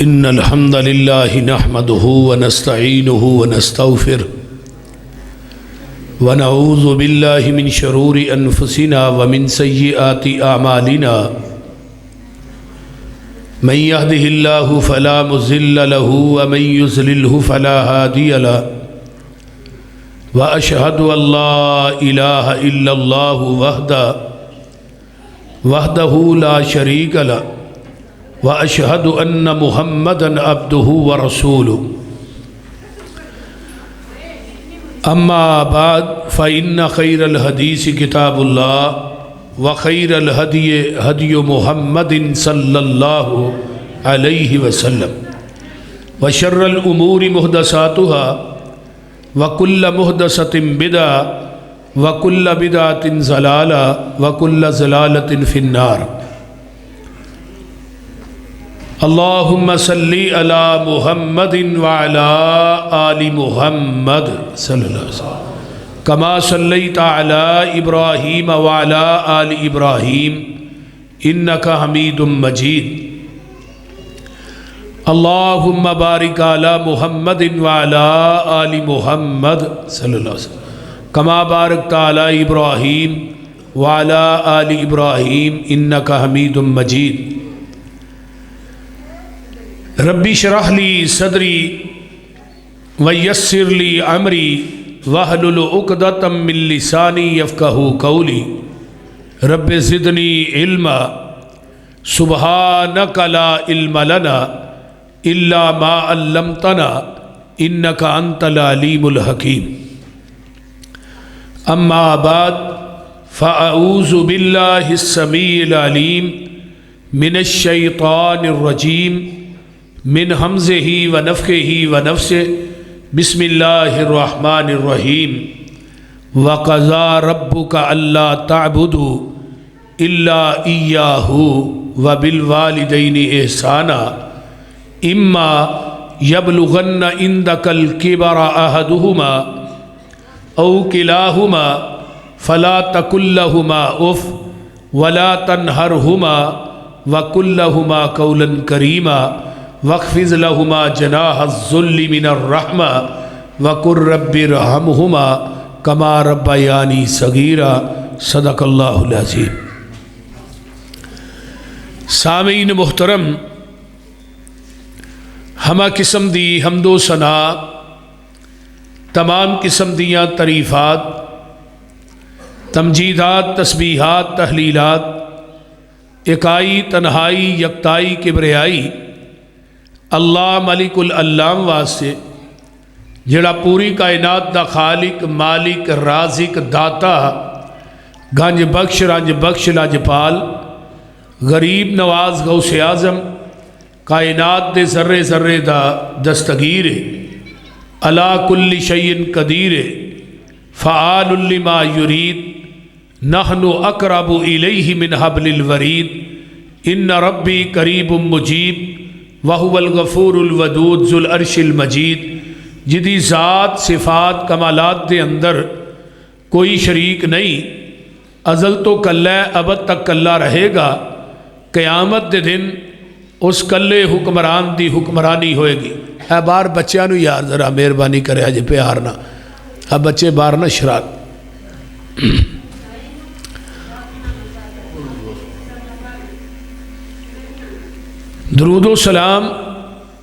इन्नल हम्दलिल्लाहि नहमदुहु व नस्तईनुहु व नस्तगफिरुह व नऊज़ु बिल्लाहि मिन शुरूरि अनफुसिना व मिन सय्यिआति अमालिना मन यहदिहिल्लाहु फला मुज़िल्ल लहु व मन युज़लिल्हु फला हादिय लहु व अशहदु अल्ला इलाहा इल्लल्लाहु वहदहु ला शरीक लहु व अशहदु अन्न मुहम्मदन अब्दुहु व रसूलुहु अम्मा बाद फ़इन्न खैरल हदीस किताबुल्लाह व खैरल हदी मुहम्मदिन सल्लल्लाहु अलैहि वसल्लम व शर्रल उमूरि मुहदसातुहा व कुल्ल मुहदसतिन बिदा व कुल्ल बिदातिन ज़लाला व कुल्ल ज़लालतिन फिन्नार। अल्लाहुम्मा सल्ली अला मुहम्मदिन व अला आलि मुहम्मद सल्लल्लाहु अलैहि वसल्लम कमा सल्लैता अला इब्राहीम व अला आलि इब्राहीम इन्नका हमीदुम मजीद। अल्लाहुम्मा बारिक अला मुहम्मदिन व अला आलि मुहम्मद सल्लल्लाहु अलैहि वसल्लम कमा बारकता अला इब्राहीम व अला आलि इब्राहीम इन्नका हमीदुम मजीद। रब्बी शरह ली सदरी व यस्सिर ली अमरी वहलुल उक़दतम मिन लिसानी यफ़क़हू क़ौली। रब्बि ज़िदनी इल्मा सुब्हानका ला इल्म लना इल्ला मा अल्लमतना इन्नका अंतल अलीमुल हकीम। अम्मा बाद फ़अऊज़ु बिल्लाहिस समीइल अलीम मिनश शैतानिर रजीम मिन हमज़िही व नफ़ख़िही व नफ़्सिही बिस्मिल्लाहिर रहमानिर रहीम। व क़ज़ा रब्बुका अल्ला तअबुदू इल्ला इय्याहू व बिल वालिदैनि इहसाना इम्मा यबलुगन्ना इंदकल किबरा अहदुहुमा औ किलाहुमा फला तकुल लहुमा उफ़ वला तनहरहुमा व कुल लहुमा क़ौलन करीमा वक़्फ़िज़ लहुमा जनाहज़्ज़ुल्लि मिनर रहमा वक़ुर रब्बिरहमहुमा कमा रब्बयानी सगीरा। सदक़ल्लाहुल अज़ीम। सामीन मुहतरम, हमा किस्म दी हम्दो सना तमाम किस्म दियाँ तरीफ़ात तमजीदात तस्बीहात तहलीलात इकाई तन्हाई यकताई किबरियाई अल्लाह मलिकुल अल्लाम वास्ते जिहड़ा पूरी कायनात दा खालिक मालिक राजिक दाता गंज बख्श लाजपाल गरीब नवाज गौसे आज़म कायनात दे ज़र्रे ज़र्रे दा दस्तगीर अला कुल्ली शैइन कदीर फ़आलुल लिमा युरीद नहनु अक़रबु इलैहि मिन हब्लिल वरीद इन्ना रब्बी करीबुम मुजीब वहुवल गफ़ूरुल वदूद ज़ुल अर्शिल मजीद। जिदी ज़ात सिफ़ात कमालात दे अंदर कोई शरीक नहीं, अज़ल तो कल्ला अबद तक कल्ला रहेगा। क़यामत दे दिन उस कल्ले हुक्मरान दी हुक्मरानी होएगी। है बार बच्चों नूं यार ज़रा मेहरबानी करे अज प्यार ना, है बच्चे बाहर ना शराब। दरूदो सलाम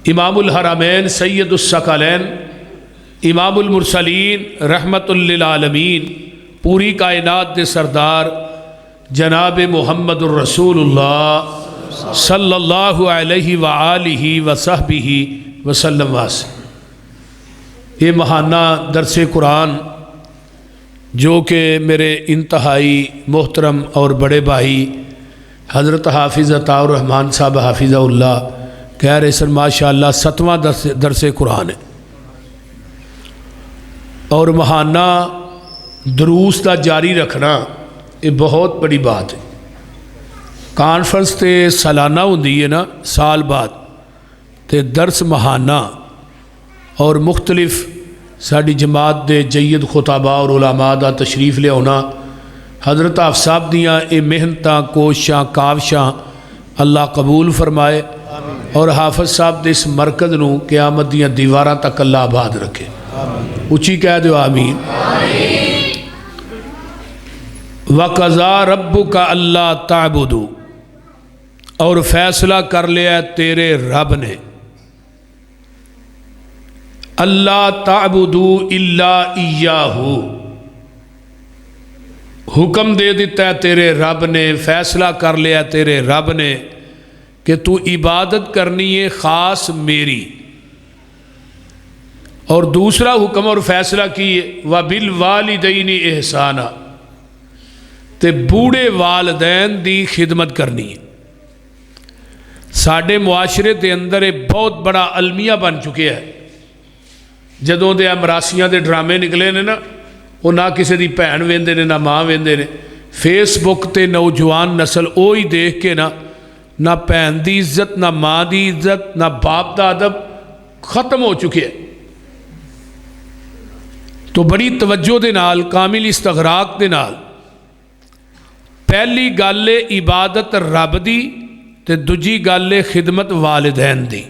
इमामुल हरमैन सैयदुस सकलैन इमामुल मुरसलीन रहमतुल लिल आलमीन पूरी कायनात दे सरदार जनाब मुहम्मदुर रसूलुल्लाह सल्लल्लाहु अलैहि व आलिहि व सहबिहि वसल्लम वासे। ये महाना दरसे कुरान जो कि मेरे इंतहाई मोहतरम और बड़े भाई हज़रत हाफिज़ अताउर रहमान साहब हाफिज़हुल्लाह कह रहे सर माशाअल्लाह 7वां दरसे कुरान है और महाना दुरूस का जारी रखना ये बहुत बड़ी बात है। कॉन्फ्रेंस तो सालाना होंदी है ना, साल बाद तो दरस महाना और मुख्तलिफ साड़ी जमात दे जय्यद खुताबा और उलमा दा तशरीफ़ लियाना हज़रत आप साहब दियाँ ये मेहनत कोशिशां काविशां अल्लाह कबूल फरमाए। और हाफिज साहब के इस मरकज़ नूं क़यामत दीयां दीवारां तक अल्लाह आबाद रखे। उची कह दो आमीन। वक़ज़ा रब्बुका अल्ला ताबुदू, और फैसला कर लिया तेरे रब ने, अल्लाह ताबुदू इल्ला इय्याहू, हुक्म दे दिता है तेरे रब ने, फैसला कर लिया तेरे रब ने कि तू इबादत करनी है ख़ास मेरी। और दूसरा हुक्म और फैसला की व बिल वालिदैनी एहसाना, ते बूढ़े वालदैन दी खिदमत करनी है। साडे मुआशरे के अंदर ये बहुत बड़ा अलमिया बन चुके है। जदों दे मरासियां दे ड्रामे निकले ने ना, वो ना किसी की भैन वेंदे ने ना माँ वेंदे ने। फेसबुक ते नौजवान नस्ल वो ही देख के ना भैन की इज्जत, ना माँ की इज्जत, ना बाप का अदब खत्म हो चुके है। तो बड़ी तवज्जो दे नाल, कामिल इस्तगराक दे नाल, पहली गल है इबादत रब दी, ते दूजी गल है खिदमत वालिदैन दी।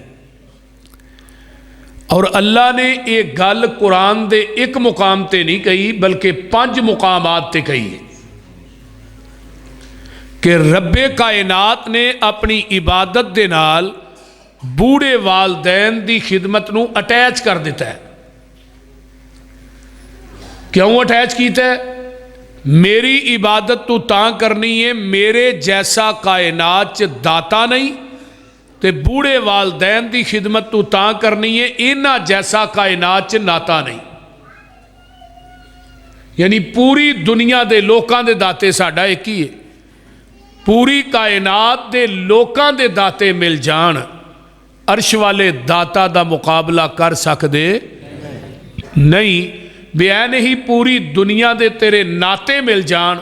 और अल्लाह ने ये गल कुरान दे एक मुकाम ते नहीं कही, बल्कि 5 मुकामात ते कही है कि रब्बे कायनात ने अपनी इबादत दे नाल बूढ़े वालदैन दी खिदमत नूं अटैच कर दिता है। क्यों अटैच किया है? मेरी इबादत तू तां करनी है, मेरे जैसा कायनात च दाता नहीं, ते बूढ़े वालदैन की खिदमत तू तां करनी है, इन्हां जैसा कायनात च नाता नहीं। यानी पूरी दुनिया के लोगों के दाते साडा एक ही है। पूरी कायनात के लोगों के दाते मिल जान, अर्श वाले दाता का मुकाबला कर सकते नहीं। बयान ही पूरी दुनिया के तेरे नाते मिल जान,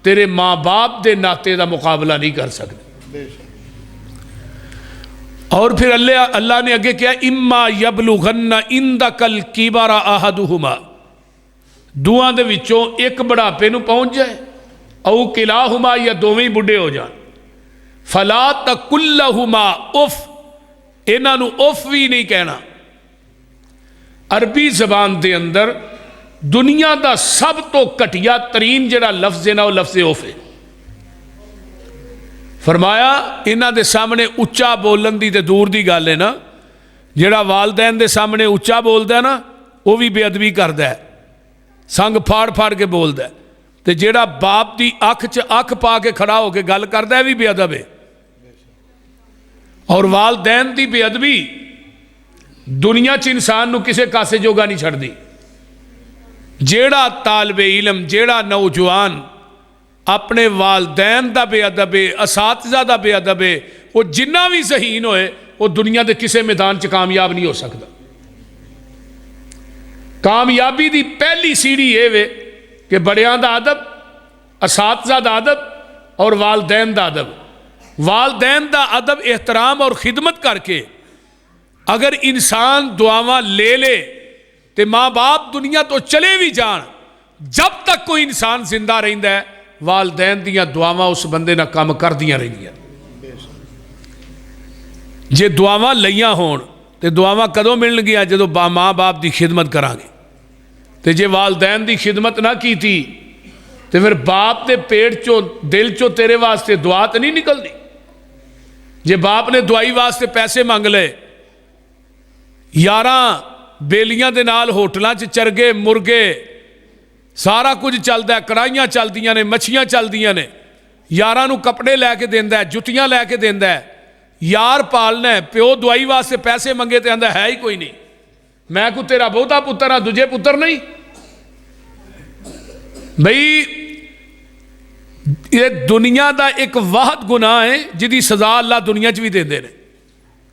तेरे माँ बाप के नाते का मुकाबला नहीं कर सकते। और फिर अल्लाह ने अगे क्या, इम्मा यबलुगन्ना इंदकल किबरा अहदुहुमा, दुआ दे विचों एक बुढ़ापे नूं पहुंच जाए, औ किलाहुमा, या दोवें ही बुढ़े हो जान, फला तकुल्लहुमा उफ, इन्हां नूं उफ भी नहीं कहना। अरबी जबान के अंदर दुनिया का सब तो घटिया तरीन जिहड़ा लफ्ज़ है ना, वो लफ्ज़ उफ है। फरमाया इन्हां दे सामने उच्चा बोलन की तो दूर की गल है ना, जिहड़ा वालदैन दे सामने उच्चा बोलता है ना, वो भी बेअदबी करता है, संग फाड़ फाड़ के बोलता है। तो जिहड़ा बाप की अख च अख पा के खड़ा होकर गल करता है, भी बेअदब है। और वालदैन की बेअदबी दुनिया च इंसान नूं किसी कासे जोगा नहीं छड्डदी। जेड़ा तालबे इलम, जेड़ा नौजवान अपने वालदैन का बेअदब है, असातिज़ा का बेअदब है, वो जिन्ना भी ज़हीन होए, वो दुनिया के किसी मैदान च कामयाब नहीं हो सकता। कामयाबी की पहली सीढ़ी ये वे कि बड़ियां दा अदब, असातिज़ा दा अदब और वालदैन दा अदब। वालदैन दा अदब, एहतराम और खिदमत करके अगर इंसान दुआवां ले ले, तो माँ बाप दुनिया तो चले भी जान, जब तक कोई इंसान जिंदा रहिंदा है, वालदैन दियां दुआवां उस बंदे नाल काम करदियां रहिंदियां। जे दुआवां लईयां होण ते दुआवां कदों मिलणगियां? जदों माँ बाप की खिदमत करांगे। तो जे वालदैन की खिदमत ना की तो फिर बाप के पेट चो, दिल चो तेरे वास्ते दुआ तो नहीं निकलती। जे बाप ने दवाई वास्ते पैसे मंग ले, 11 बेलियां दे नाल होटलों च चरगे मुर्गे सारा कुछ चलता है, कड़ाइयाँ चलदियां ने, मच्छियाँ चलदियां ने, यारां नूं कपड़े लैके देंदा है, जुत्तियां लैके देंदा है, यार पालना है। प्यो दवाई वास्ते पैसे मंगे तो आंदा है ही कोई नहीं, मैं को तेरा बहुता पुत्र हाँ, दूजे पुत्र नहीं। बई ये दुनिया का एक वाहद गुनाह है जिहदी सज़ा अल्लाह दुनिया च भी देंदे ने,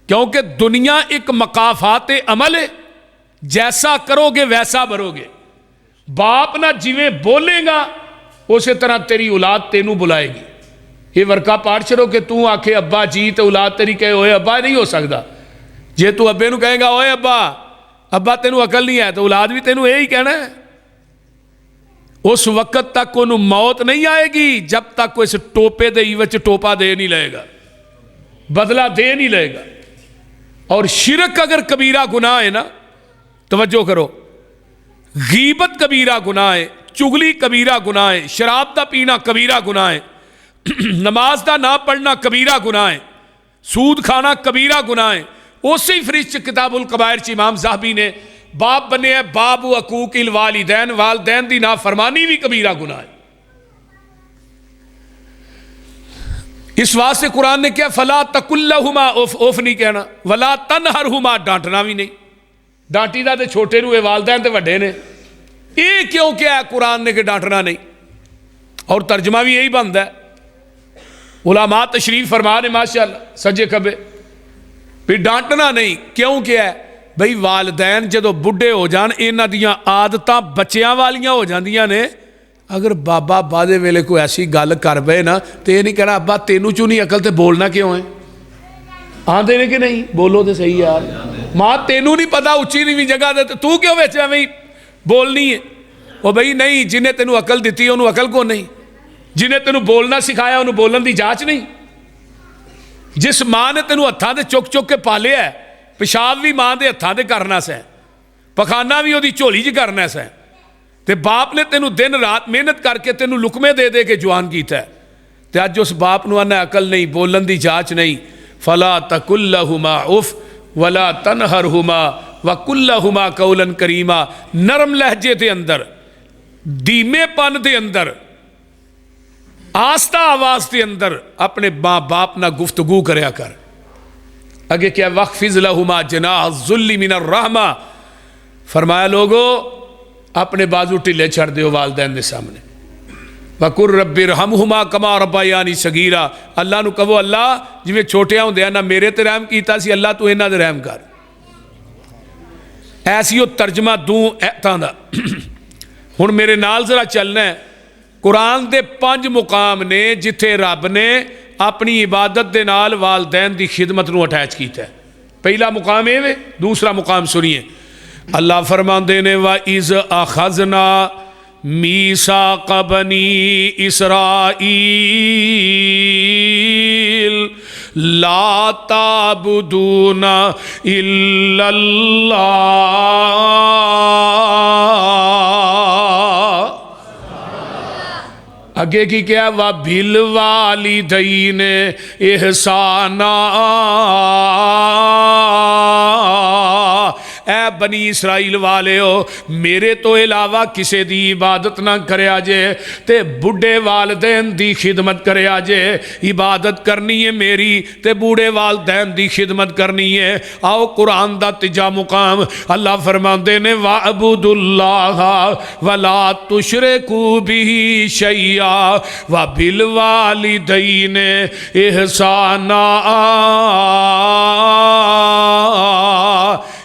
क्योंकि दुनिया एक मकाफात अमल है, जैसा करोगे वैसा भरोगे। बाप ना जिवें बोलेगा उस तरह तेरी औलाद तेनू बुलाएगी। ये वर्का पाठ छड़ो कि तू आखे अब्बा जी तो औलाद तेरी कहे ओए अब्बा, नहीं हो सकता। जे तू अब्बे नू कहेगा ओए अब्बा, अब्बा तेनू अकल नहीं है, तो औलाद भी तेनू यही कहना है। उस वक्त तक उन्हों मौत नहीं आएगी जब तक वो इस टोपे दे इवज टोपा दे नहीं लेगा, बदला दे नहीं लेगा। और शिरक अगर कबीरा गुनाह है ना, तवज्जो करो, गीबत कबीरा गुनाह है, चुगली कबीरा गुनाह है, शराब का पीना कबीरा गुनाह है, नमाज का ना पढ़ना कबीरा गुनाह है, सूद खाना कबीरा गुनाह है। उस ही फरिश्त किताबुल कबायर च इमाम ज़ाहबी ने बाप बने है बाबू अकूकिल वालिदैन, वालदैन दी नाफरमानी भी कबीरा गुनाह है। इस वास्ते कुरान ने क्या, फला तकुल्लहुमा उफ, उफ नहीं कहना, वला तनहरहुमा डांटना भी नहीं, डांटी दा ते छोटे नूं, वालदैन ते वड्डे ने, ये क्यों क्या है कुरान ने कि डांटना नहीं। और तर्जमा भी यही बनता है, उलामा तशरीफ फरमा ने माशाअल्लाह सज्जे खबे भी डांटना नहीं, क्यों क्या है बई वालदैन जो बुढ़े हो जान, इन्हां दियां आदतां बच्चियां वालियां हो जांदियां ने। अगर बाबा बादे वेले कोई ऐसी गल कर पे ना, तो यह नहीं कहना अब्बा तेनू चू नहीं अकल, तो बोलना क्यों है, आंदे ने कि नहीं, बोलो तो सही यार, मां तेनू नहीं पता उच्ची नीवीं जगह दे, तू क्यों विच एवें बोलनी है। वो बई नहीं, जिन्हें तेनू अकल दी उन्होंने अकल को नहीं, जिन्हें तेनू बोलना सिखाया उन्होंने बोलन की जांच नहीं। जिस मां ने तेनू हत्थां ते चुक चुक के पालिया, पेशाब भी मां के हत्थां ते करना सै, पखाना भी उहदी झोली च करना सै, ते बाप ने तेनू दिन रात मेहनत करके तेनू लुकमे दे दे के जवान कीता है, ते अज उस बाप नूं आना अकल नहीं, बोलन की जांच नहीं। फला तकुल्लहुमा उफ वला तनहरहुमा वकुल्लहुमा कौलन करीमा, नरम लहजे के अंदर, धीमेपन के अंदर, आस्ता आवाज के अंदर अपने माँ बाप ना गुफ्तगू करया कर। अगे क्या, वक्फिज लहुमा जनाह ज़ुल्ली मिनर रहमा, फरमाया लोगो अपने बाजू ढिले छड़ दो वालदैन के सामने, वकुर रब्बी रहमहुमा कमा रब्बायानी सगीरा, अल्लाह नू कहो अल्लाह जिवें छोटिया होंदियां ना मेरे ते रहम कीता सी, अल्लाह तू इन्हां ते रहम कर। ऐसी वो तर्जमा दूं ऐतां दा। हुण मेरे नाल जरा चलना है, कुरान दे 5 मुकाम ने जिथे रब ने अपनी इबादत दे नाल वालदैन दी खिदमत नूं अटैच कीता है। पहला मुकाम ये वे, दूसरा मुकाम सुनिए, अल्लाह फरमांदे ने व इज़ अखज़ना मीसाक़ बनी इस्राईल ला ताबुदूना इल्लल्लाह। आगे की क्या, वा बिल वालिदैन एहसाना, ए बनी इसराइल वाले हो मेरे तो इलावा किसी की इबादत ना करया जे, ते बुढ़े वालदैन की खिदमत करया जे। इबादत करनी है मेरी, ते बूढ़े वालदैन की खिदमत करनी है। आओ कुरान का तीजा मुकाम, अल्लाह फरमाते ने वाबुदुल्लाह वला तुशरिकू बिही शैया व बिल वालिदैन एहसाना।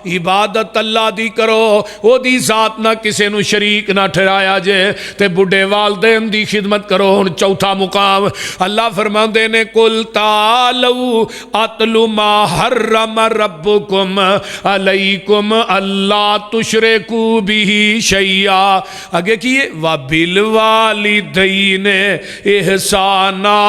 इबादत अल्लाह दी करो, ओदी जात ना किसी नू शरीक ना ठहराया जे, ते बुढ़े वालदैन दी खिदमत करो। हुण चौथा मुकाम अल्लाह फरमांदे ने कुल तालू अतलु मा हर्रम रब्बुकुम अलैकुम अल्लाह तुशरिकू बिही शैया। आगे की व बिल वालिदैन एहसाना।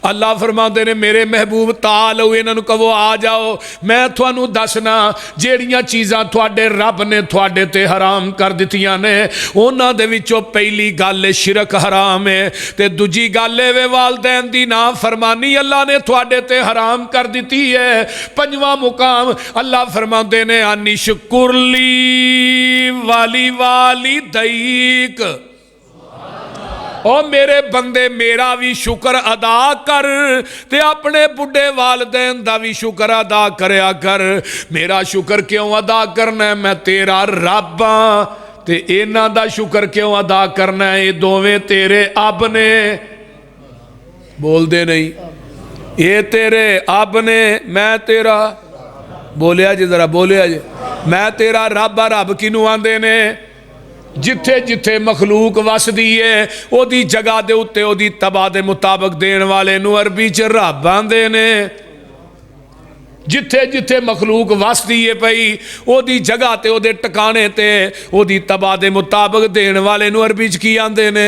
अल्लाह फरमाते ने मेरे महबूब तालो इन्हों कहो आ जाओ, मैं थानू दसना जेड़ियां चीज़ां थोड़े रब ने थोड़े ते हराम कर दित्तियां ने, उन्हां दे विचों पहली गल शिरक हराम है, ते दूजी गल वे वालदैन दी ना फरमानी अल्लाह ने थोड़े ते हराम कर दित्ती है। पंजवां मुकाम अल्लाह फरमाते ने अनिशकुरली वाली वाली दईक, ओ मेरे बंदे मेरा भी शुक्र अदा कर, ते अपने बुढ़े वालदैन दा भी शुक्र अदा करया कर। मेरा शुक्र क्यों अदा करना है, मैं तेरा रब हां, ते इन्हां दा शुक्र क्यों अदा करना है, ये दोवें तेरे अब ने। बोलदे नहीं, ये तेरे अब ने, मैं तेरा, बोलिया जी जरा बोलिया जी, मैं तेरा रब आ। रब किनू आंदे ने, जिथे जिथे मखलूक वसदी है ओदी जगह दे उत्ते ओदी तबा दे मुताबिक देने वाले नू अरबी च रब आंदे ने। जिथे जिथे मखलूक वसदी है पई ओदी जगह ते ओदे टकाने ते ओदी तबा दे मुताबिक देने वाले नू अरबी च की आंदे ने,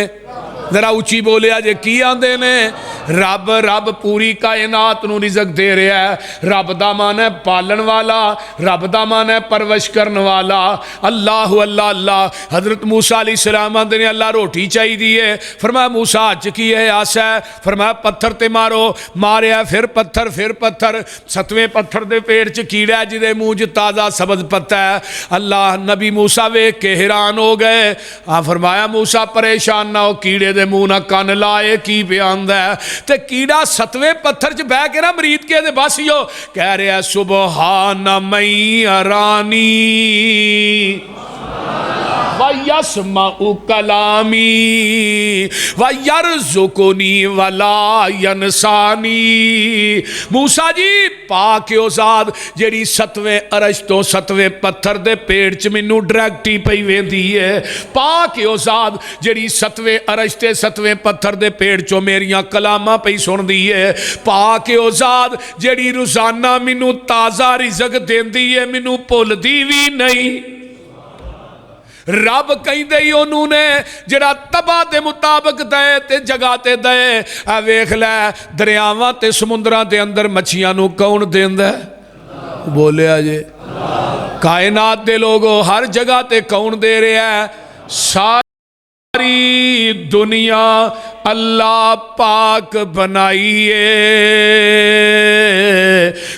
जरा उची बोलिया जे की आंदे ने रब रब पूरी कायनात नूं रिज़क दे रहा है। रब दा मान है पालन वाला, रब दा मान है परवश करन वाला। अल्लाह अल्लाह अल्लाह। हजरत मूसा अलैहिस्सलाम आंदे ने अल्लाह रोटी चाहिए, फरमाया मूसा अच की है आस है, फरमाया पत्थर ते मारो, मारिया फिर पत्थर। सतवें पत्थर दे पेड़ च कीड़ा है जिदे मुंह च ताज़ा सब्ज पत्ता है। अल्लाह नबी मूसा वेख के हैरान हो गए। फरमाया मूसा परेशान ना हो, कीड़े दे मुंह ना कन लाए, की पिया आंदा है। ते कीड़ा सतवें पत्थर च बह के ना मरीद के बस ही हो कह रहा सुबहान मई रानी वयस्मउ कलामी वयरज़ुकुनी वला यनसानी। मूसा जी पाक ओ ज़ात जेड़ी सतवें अरश तो सतवें पत्थर दे पेड़ च मैनू डायरैक्ट ही पई वेंदी है। पाक ओ ज़ात जेड़ी सतवें अरश ते सतवें पत्थर दे पेड़ चो मेरियां कलामां पई सुनदी है। पाक ओ ज़ात जेड़ी रोज़ाना मैनू ताज़ा रिज़क देंदी है, मैनू भुलदी भी नहीं। रब कहते ही उन्होंने जरा तबा के मुताबिक दे ते जगह ते दे। आ वेख लै दरियावां ते समुद्रां दे अंदर मच्छियां नू कौन देंदा है? बोलिया जे कायनात दे लोगो हर जगह ते कौन दे रहा है? सारी दुनिया अल्लाह पाक बनाइए,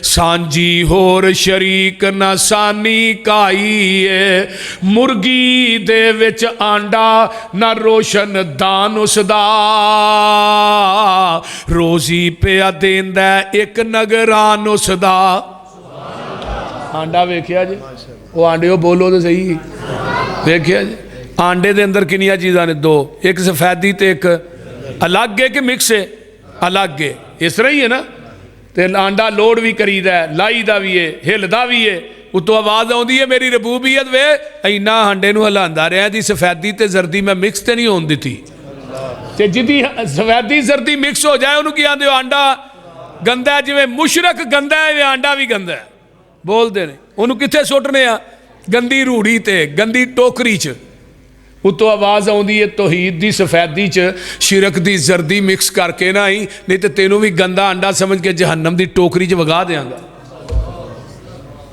सांझी होर शरीक न सानी काईए। मुर्गी दे विच आंडा न रोशन दान उसदा, रोजी पिया देंदा एक नगरान उसदा। आंडा वेख्या जी, वो आंडे बोलो तो सही, वेख्या जी आंडे दे अंदर किनिया चीज़ां ने? दो, एक सफेदी ते एक अलग है कि मिक्स है? अलग है। इस तरह ही है ना। तो आंडा लोड भी करीदा है, लाई दा भी है, हिलदा भी है, उतों आवाज़ आउंदी है मेरी रबूबियत वे इन्ना हांडे नूं हिलांदा रहा जी सफेदी ते जर्दी मैं मिक्स ते नहीं होण दित्ती। ते जिदी सफेदी जर्दी मिक्स हो जाए उन्होंने की आंदे आंडा गंदा है, जिवें मुशरक गंदा है आंडा भी गंदा है। बोलते हैं उन्होंने कित्थे सुट्टने आ? गंदी रूड़ी ते गंदी टोकरी च। उतों आवाज़ आउंदी है तौहीद दी सफेदी च शिरक दी जर्दी मिक्स करके ना आई, नहीं तो तेनों भी गंदा अंडा समझ के जहन्नम दी टोकरी च वगा देंगा।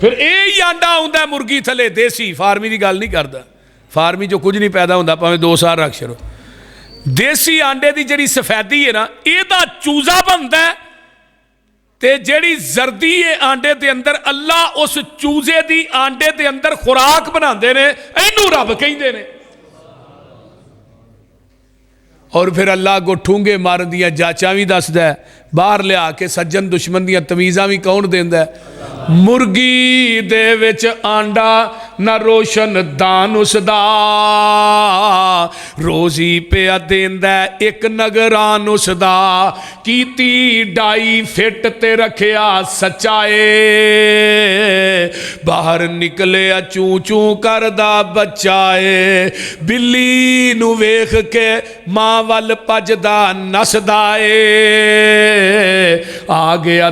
फिर यही आंडा आउंदा मुर्गी थले देसी, फार्मी की गल नहीं करता। फार्मी जो कुछ नहीं पैदा होंदा भावें 2 साल रख छड़ो। देसी आंडे की जिहड़ी सफेदी है ना, यदा चूजा बनता है ते जिहड़ी जर्दी है आंडे के अंदर, अल्लाह उस चूजे की आंडे के अंदर खुराक बनाते हैं। इनू रब कहते हैं। और फिर अल्लाह को ठूंगे मारन दियां जाचा भी दसदा है, बाहर लिया के सज्जन दुश्मन दियां तमीज़ां भी कौन देंदा है? मुर्गी दे विच आंडा न रोशन दान उसदा, रोजी पिया देंदा एक नगरान उसदा। कीती डाई फिट ते रखिया सच्चाए, बाहर निकले चू चू करदा बच्चाए। बिल्ली नू वेख के मां वल भजदा नसदा ए, आ गया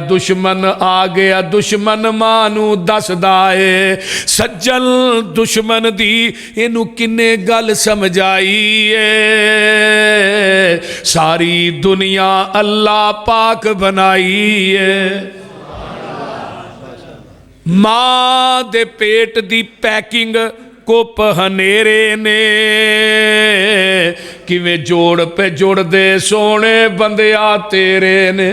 दुश्मन मां नू दसदा ए। सज्जन दुश्मन दी इनू किन्ने गल समझाई ए, सारी दुनिया अल्लाह पाक बनाई है। मां दे पेट दी पैकिंग कुप हनेरे ने, किवें जोड़ पे जुड़ दे सोने बंदिया तेरे ने।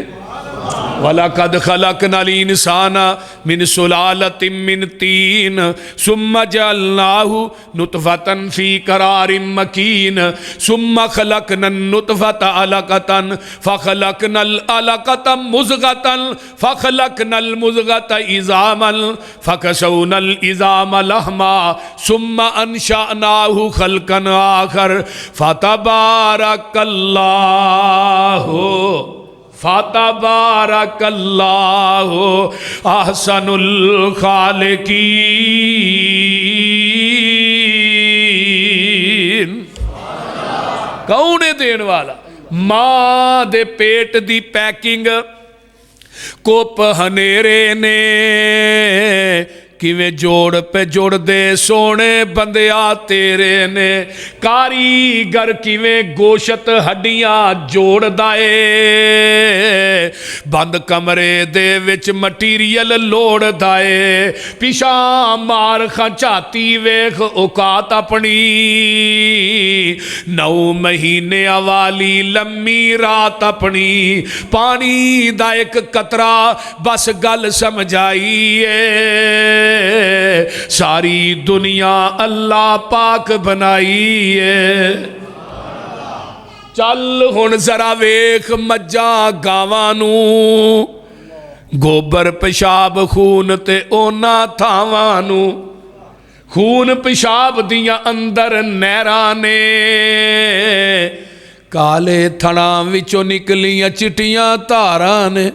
वलकद खलकनल इंसाना मिन सुलालतिम मिन तीन सुम्मा जअलनाहु नुतफतन फी करारिम मकीन सुम्मा खलकनन नुतफत अलकतन फखलकनल अलकत मुज़गतन फखलकनल मुज़गत इज़ामन फकसौनल इज़ाम लहमा सुम्मा अंशअनाहु खल्कन आखर फतबारकल्लाहु अहसनुल खालिकीन। कौन है देने वाला? मां दे पेट दी पैकिंग कुप हनेरे ने, किवें जोड़ पे जोड़ दे सोने बंदिया तेरे ने, कारीगर किवें गोशत हड्डियां जोड़दा ए, बंद कमरे दे विच मटीरियल लोड़दा ए, पिछा मार खचाती वेख औकात अपनी, 9 महीने वाली लम्मी रात अपनी, पानी दा एक कतरा बस गल समझाइए, सारी दुनिया अल्लाह पाक बनाइए। चल हुण जरा वेख मज्जा गावां नूं, गोबर पेशाब खून ते ओना थावां नूं, खून पेशाब दियां अंदर नहरां ने, काले थणा विचों निकलियां चिट्टियां धारां ने,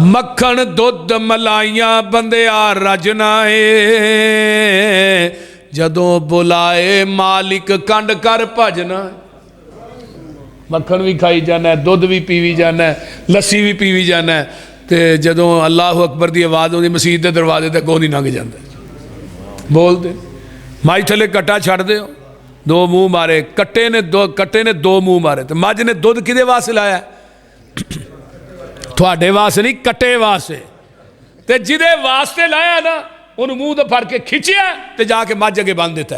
मक्खण दुध मलाइयां बंदिया रजना ए, जदों बुलाए मालिक कंड कर भजना। मक्खण भी खाई जाना, दुध भी पीवी जाना, लस्सी भी पीवी जाना, तो जदों अल्लाह अकबर की आवाज़ आती मसीत के दरवाजे तक कोई नहीं लंघ जाता। बोलते मझ थले कट्टा छड़ दो, 2 मूँह मारे, कट्टे ने 2 मूँह मारे, तो मझ ने दुध किदे वास्ते लाया? थोड़े वास्ते नहीं, कट्टे वास्ते। तो जिदे वास्ते लाया ना उन्होंने मूँह तो फड़ के खिंचिया तो जाके मझ अगे बन दिता।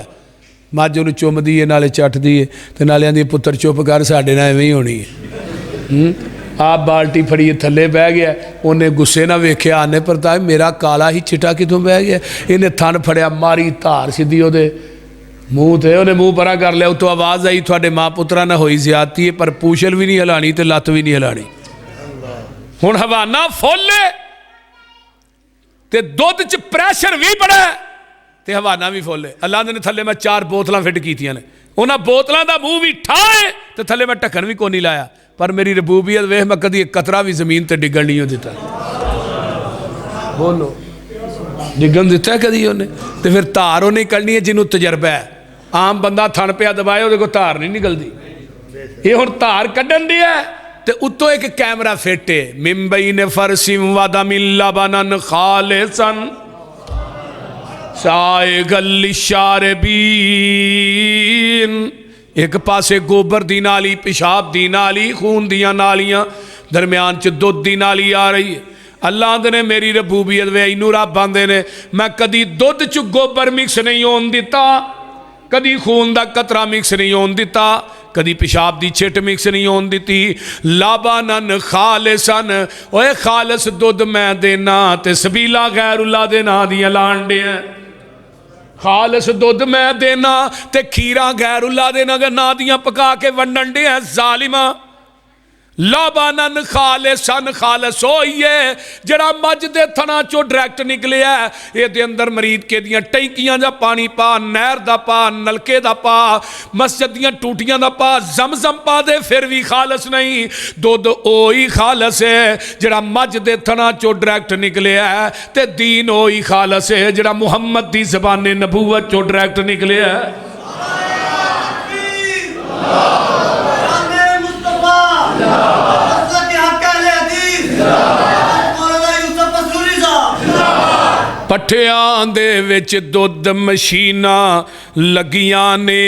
मझ उन्होंने चुमदी है, नाले चटदी है, तो नाले आंदी पुत्र चुप कर, साडे नाल इवें ही होनी है। आप बाल्टी फड़िए थले बह गया, उन्हें गुस्से ना वेख्या, आने प्रताप मेरा काला ही चिट्टा कितों बह गया, इन्हें थन फड़िया मारी धार सीधी वो मूँह थे, उन्हें मूँह परा कर लिया, उतों आवाज़ आई थोड़े माँ पुत्रा ना होई ज्यादती है, पर पूछल भी नहीं हिलानी तो लत्त भी नहीं हिलानी। हुण हवाना फुल ते दुध च प्रैशर भी बड़ा ते हवाना भी फुल। अल्लाह ने थले मैं 4 बोतलां फिट कीतियां ने, उन्हां बोतलां दा मूँह भी ठाए तो थले मैं ढक्कन भी कोई नहीं लाया, पर मेरी रबूबियत वेख मैं कदी एक कतरा भी जमीन ते डिगण नहीं दिता। बोलो डिगण दिता कदी उन्हें? तो फिर धार उन्हें कढ़नी है जिन्होंने तजर्बा है। आम बंदा थन पिया दबाए वो धार नहीं निकलती, ये हुण धार कढ़न दिया ते उत्तों एक कैमरा फिट है, मिम्बई ने फरसिम वादा मिल्ला बनन खालिसन साए गल शारे बीन, एक पासे गोबर दी नाली, पेशाब दी नाली, खून दियां नालियां, दरम्यान च दुध दी नाली आ रही है। अल्लाह ने मेरी रबूबियत वे इनू रब आंदे ने, मैं कदी दुध च गोबर मिक्स नहीं होन दिता, कदी खून का कतरा मिक्स नहीं होन दिता, कदी पेशाब की छिट मिक्स नहीं होन दी। लाबानन खालिसन, ओए खालिस दुध मैं देना ते सबीला गैरुल्लाह दे नां दियां लाण दे, खालिस दुध मैं देना ते खीरा गैरुल्लाह दे नां दियां पका के वंडन दे जालिमा। लाबानन खालिसन, खालिस होइए जड़ा मझ दे थना चो डायरैक्ट निकले है, ये अंदर मरीद के दियां टैंकियां दा पानी पा, नहर दा पा, नलके दा पा, मस्जिद दियां टूटियां दा पा, जमजम पा दे, फिर भी खालिस नहीं। दुध ओही खालिस है जड़ा मझ दे थना चो डायरैक्ट निकले है, ते दीन ओही खालिस है जड़ा मुहम्मद दी ज़बाने नबूवत चो डायरैक्ट निकले है। पट्ठियां दे विच दुध मशीनां लगियां ने,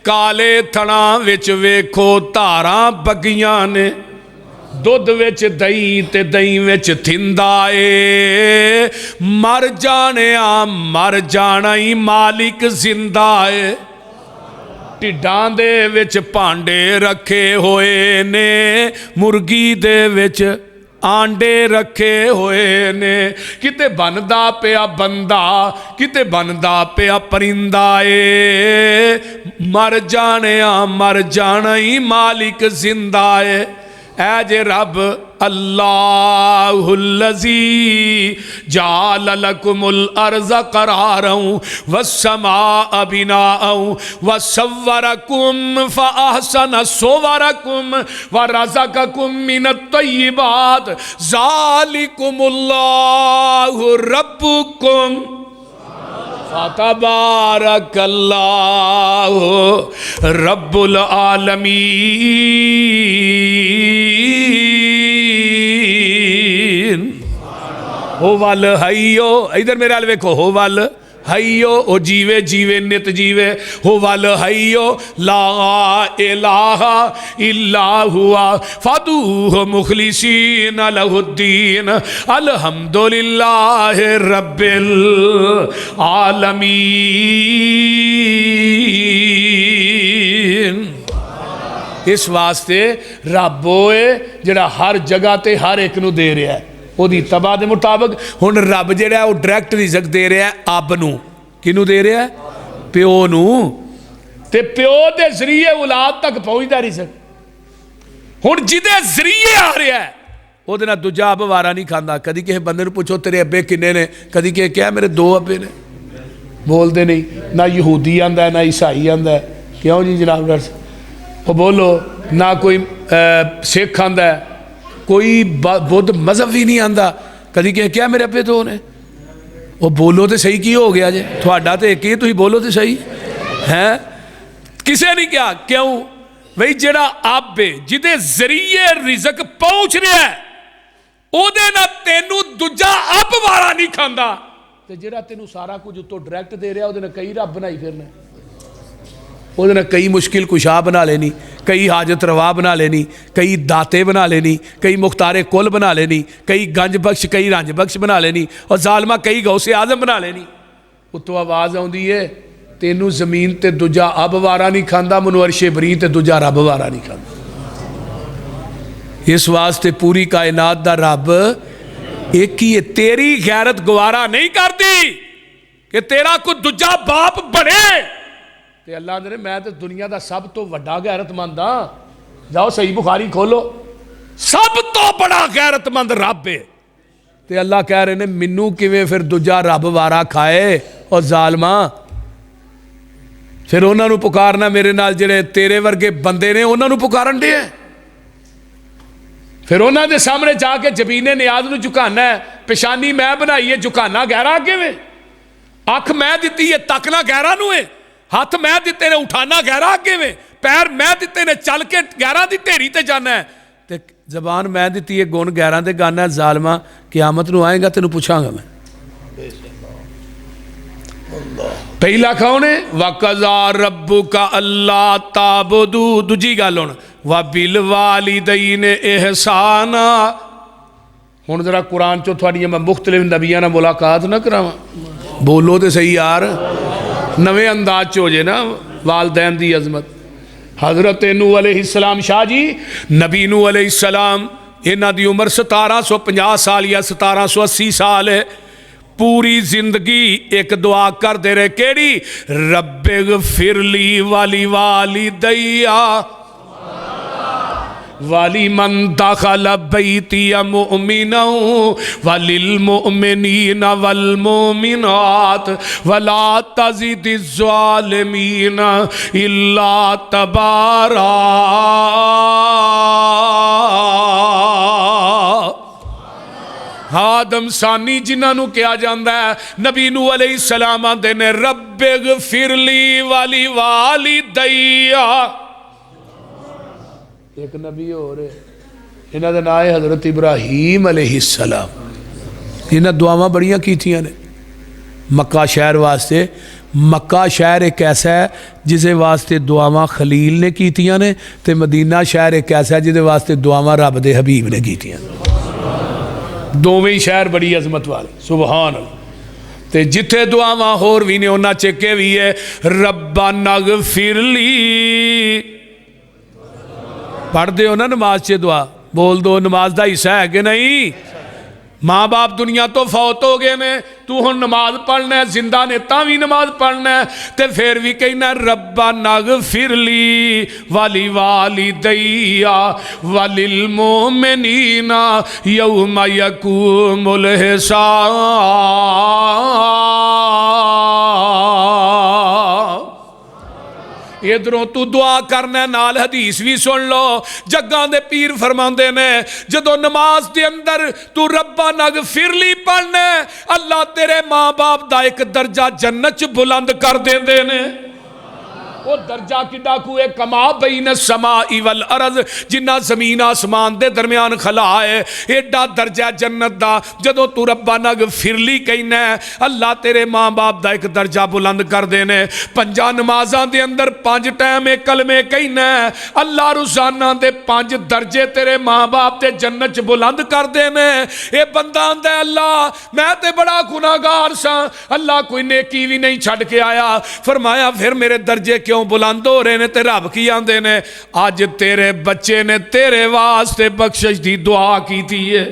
काले थणा विच वेखो धारां बगियां ने, दुध विच दही ते दही विच थिंदा ए, मर जाना ही मालिक जिंदा है। ढिड्डां दे विच भांडे रखे होए ने, मुर्गी दे विच आंडे रखे हुए ने, किते बनदा पिया बंदा, किते बनदा पिया परिंदा ए, मर जाना ही मालिक जिंदा है। ऐ जे रब अल्लाहुल्लज़ी जाल लकुमुल अर्ज़ करारं वस्समाअ बिनाअं वसव्वरकुम फअहसन सुवरकुम वरज़क़कुम मिनत तय्यिबात ज़ालिकुमुल्लाहु रब्बुकुम फतबारकल्लाहु रब्बुल आलमीन। हो वल हईयो, इधर मेरे हाल वेखो, हो वल हईयो, ओ जीवे जीवे नित जीवे, हो वल हईयो ला इलाहा इल्ला हुआ फदूह मुखलिसीन लहुद्दीन अल्हम्दुलिल्लाहि रब्बिल आलमीन। इस वास्ते रब होए जिहड़ा हर जगह ते हर एक नूं दे रहा है ਉਹਦੀ तबा के मुताबिक। हुण रब जिहड़ा वो डायरैक्ट रिजक दे रहा है अब नूं, किनू दे रहा है? प्यो नूं, ते प्यो के जरिए औलाद तक पहुँचता रिजक। हुण जिहदे जरिए आ रहा है ਉਹਦੇ ਨਾਲ दूजा अब वारा नहीं खाता। कभी किसी बंदे नूं पुछो तेरे अब्बे किन्ने ने, कभी किसी क्या मेरे 2 अब्बे ने, बोलते नहीं। ना यहूदी आंदा है ना ईसाई आंदा है, क्यों जी जनाब डर वो बोलो, ना कोई सिख आंदा है, कोई बुद्ध मजहब भी नहीं आंदा। कभी कहे क्या मेरे अब्बे 2 ने, वो बोलो तो सही की हो गया जे, थोड़ा तो एक ही, तुम बोलो तो सही है। किसे नहीं क्या, क्यों बई जेड़ा अब जिदे जरिए रिजक पहुँच रहा है ਉਹਦੇ ਨਾਲ ਤੈਨੂੰ दूजा अब वारा नहीं खांदा, ते जेड़ा तेनू सारा कुछ उत्तों डायरैक्ट दे रहा ਉਹਦੇ ਨਾਲ कई रब बनाई फिरना, ਉਹਦੇ ਨਾਲ कई मुश्किल कुशा बना लेनी, कई हाजत रवा बना लेनी, कई दाते बना लेनी, कई मुख्तारे कुल बना लेनी, कई गंज बख्श कई रंज बख्श बना लेनी, और जालमा कई गौसे आजम बना लेनी। उत्तों आवाज़ आउंदी है तेनू जमीन ते दूजा अब वारा नहीं खांदा, मैनू अरशे बरी ते दूजा रब वारा नहीं खांदा। इस वास्ते पूरी कायनात दा रब एक ही है। तेरी गैरत गवारा नहीं करती कि तेरा कोई दूजा बाप बने। ते अल्लाह ने मैं तो दुनिया का सब तो वड्डा गैरतमंद हाँ, जाओ सही बुखारी खोलो, सब तो बड़ा गैरतमंद रब है। ते अल्लाह कह रहे ने मैनू किवें फिर दूजा रब वारा खाए, और जालमा फिर उन्होंने पुकारना मेरे नाल जेड़े तेरे वर्गे बंदे ने उन्होंने पुकारन दे, फिर उन्होंने सामने जाके जबीने नियाज नूं झुकाना है, पेशानी मैं बनाई है झुकाना गैरा अगे वे, अख मैं दी है तकना गैरा नूं है, हाथ मैं दिते ने उठाना गैरा अगे वे, पैर मैं दिते ने चल के गैरा की ढेरी ते जाना है, ते जबान मैं दी है गुण गैरा ते गाना है। जालमा क़यामत नूं आएगा तेनू पूछांगा मैं। पहला कौन है? वक़ज़ा रब्बुका अल्ला ताबुदू, दूजी गल हुण व बिल वालिदैनि इहसाना। हुण जरा कुरान चो थोड़ियां मैं मुख्तलिफ नबियां नाल मुलाकात ना करावां, बोलो तो सही यार, नवे अंदाज च हो जाए ना वालदैन की अजमत। हज़रत नूह अलैहिस्सलाम शाह जी, नबी नूह अलैहिस्सलाम, इन्हां दी उम्र 1750 साल या 1780 साल है। पूरी जिंदगी एक दुआ करते रहे, केड़ी? रब्बिग़फिरली वाली वाली दैया वाली मन दखल बैतिया मुमिना वलिल मुमिनीना वल मुमिनात वला तज़िदिज़ ज़ालिमीना इल्ला तबारा। आदम सानी जिन्होंने कहा जाता है, नबी नूह अलैहिस्सलाम आंदे ने रब्बिग़फिरली वाली वाली दैया। एक नबी और इन्हों का नाम है हज़रत इब्राहीम अलैहिस्सलाम। इन्हें दुआवां बड़ियां कीतियां ने मक्का शहर वास्ते। मक्का शहर एक ऐसा है जिसे वास्ते दुआवां खलील ने कीतियां ने, ते मदीना शहर एक ऐसा है जिसे वास्ते दुआवां रब दे हबीब ने कीतियां। दोवें ही शहर बड़ी अजमत वाले, सुबहान अल्लाह। ते जिथे दुआवां होर भी ने उन्हां च के भी है रब्बनाग़फिरली। पढ़ते हो ना नमाज च दुआ, बोल दो नमाज का हिस्सा है कि नहीं? माँ बाप दुनिया तो फौत हो गए ने, तू हुण नमाज पढ़ना है, जिंदा ने तां भी नमाज पढ़ना है, ते फिर भी कहना रब्बनाग़फिरली वाली वाली दैया वलिल मुमिनीना यौमा यक़ूमुल हिसाब। इधरों तू दुआ करना, नाल हदीस भी सुन लो। जग्गां दे पीर फरमाते ने जदों नमाज के अंदर तू रब्बनाग़फिरली पढ़ना, अल्लाह तेरे माँ बाप का एक दर्जा जन्नत च बुलंद कर देंदे ने। वो दर्जा किड्डा कू है, कमा बैन समाई वल अर्ज़, जिन्ना जमीन आसमान दे दरम्यान खला है, एडा दर्जा जन्नत दा। जदों तू रब्बा नग फिरली कहना अल्लाह तेरे माँ बाप का एक दर्जा बुलंद कर देने। पंजा नमाज़ां दे अंदर 5 टाइम कलमे कहना अल्लाह रोजाना दे 5 दर्जे तेरे माँ बाप ते जन्नत च बुलंद कर देने। ये बंदा आंदा अल्लाह मैं ते बड़ा गुनाहगार सा, अल्लाह कोई नेकी भी नहीं छड़ के आया। फरमाया फिर मेरे दर्जे क्यों बुलंद हो रहे ने? ते रब की आंदे ने अज तेरे बच्चे ने तेरे वास्ते बख्शिश दी दुआ की थी है।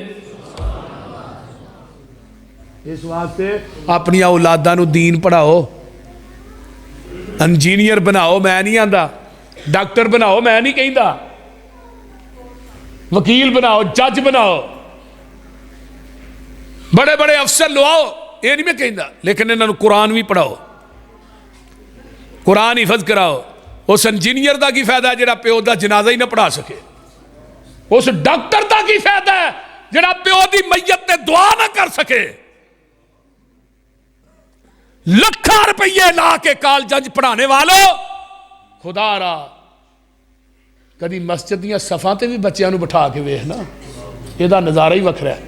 इस वास्ते अपनी औलादा नूं दीन पढ़ाओ, इंजीनियर बनाओ, मैं नहीं आंदा, डॉक्टर बनाओ मैं नहीं कहता, वकील बनाओ, जज बनाओ, बड़े बड़े अफसर लवाओ, ये नहीं मैं कहता, लेकिन इन्होंने कुरान भी पढ़ाओ, कुरान हिफज कराओ। उस इंजीनियर का की फायदा जिहड़ा प्यो का जनाजा ही ना पढ़ा सके, उस डॉक्टर का की फायदा है जिहड़ा प्यो की मैयत ते दुआ ना कर सके। लाखों रुपये ला के कॉलेजां च पढ़ाने वालों, खुदा रा कभी मस्जिद दियां सफां ते भी बच्चों को बिठा के वेखना, यदा नज़ारा ही वखरा है।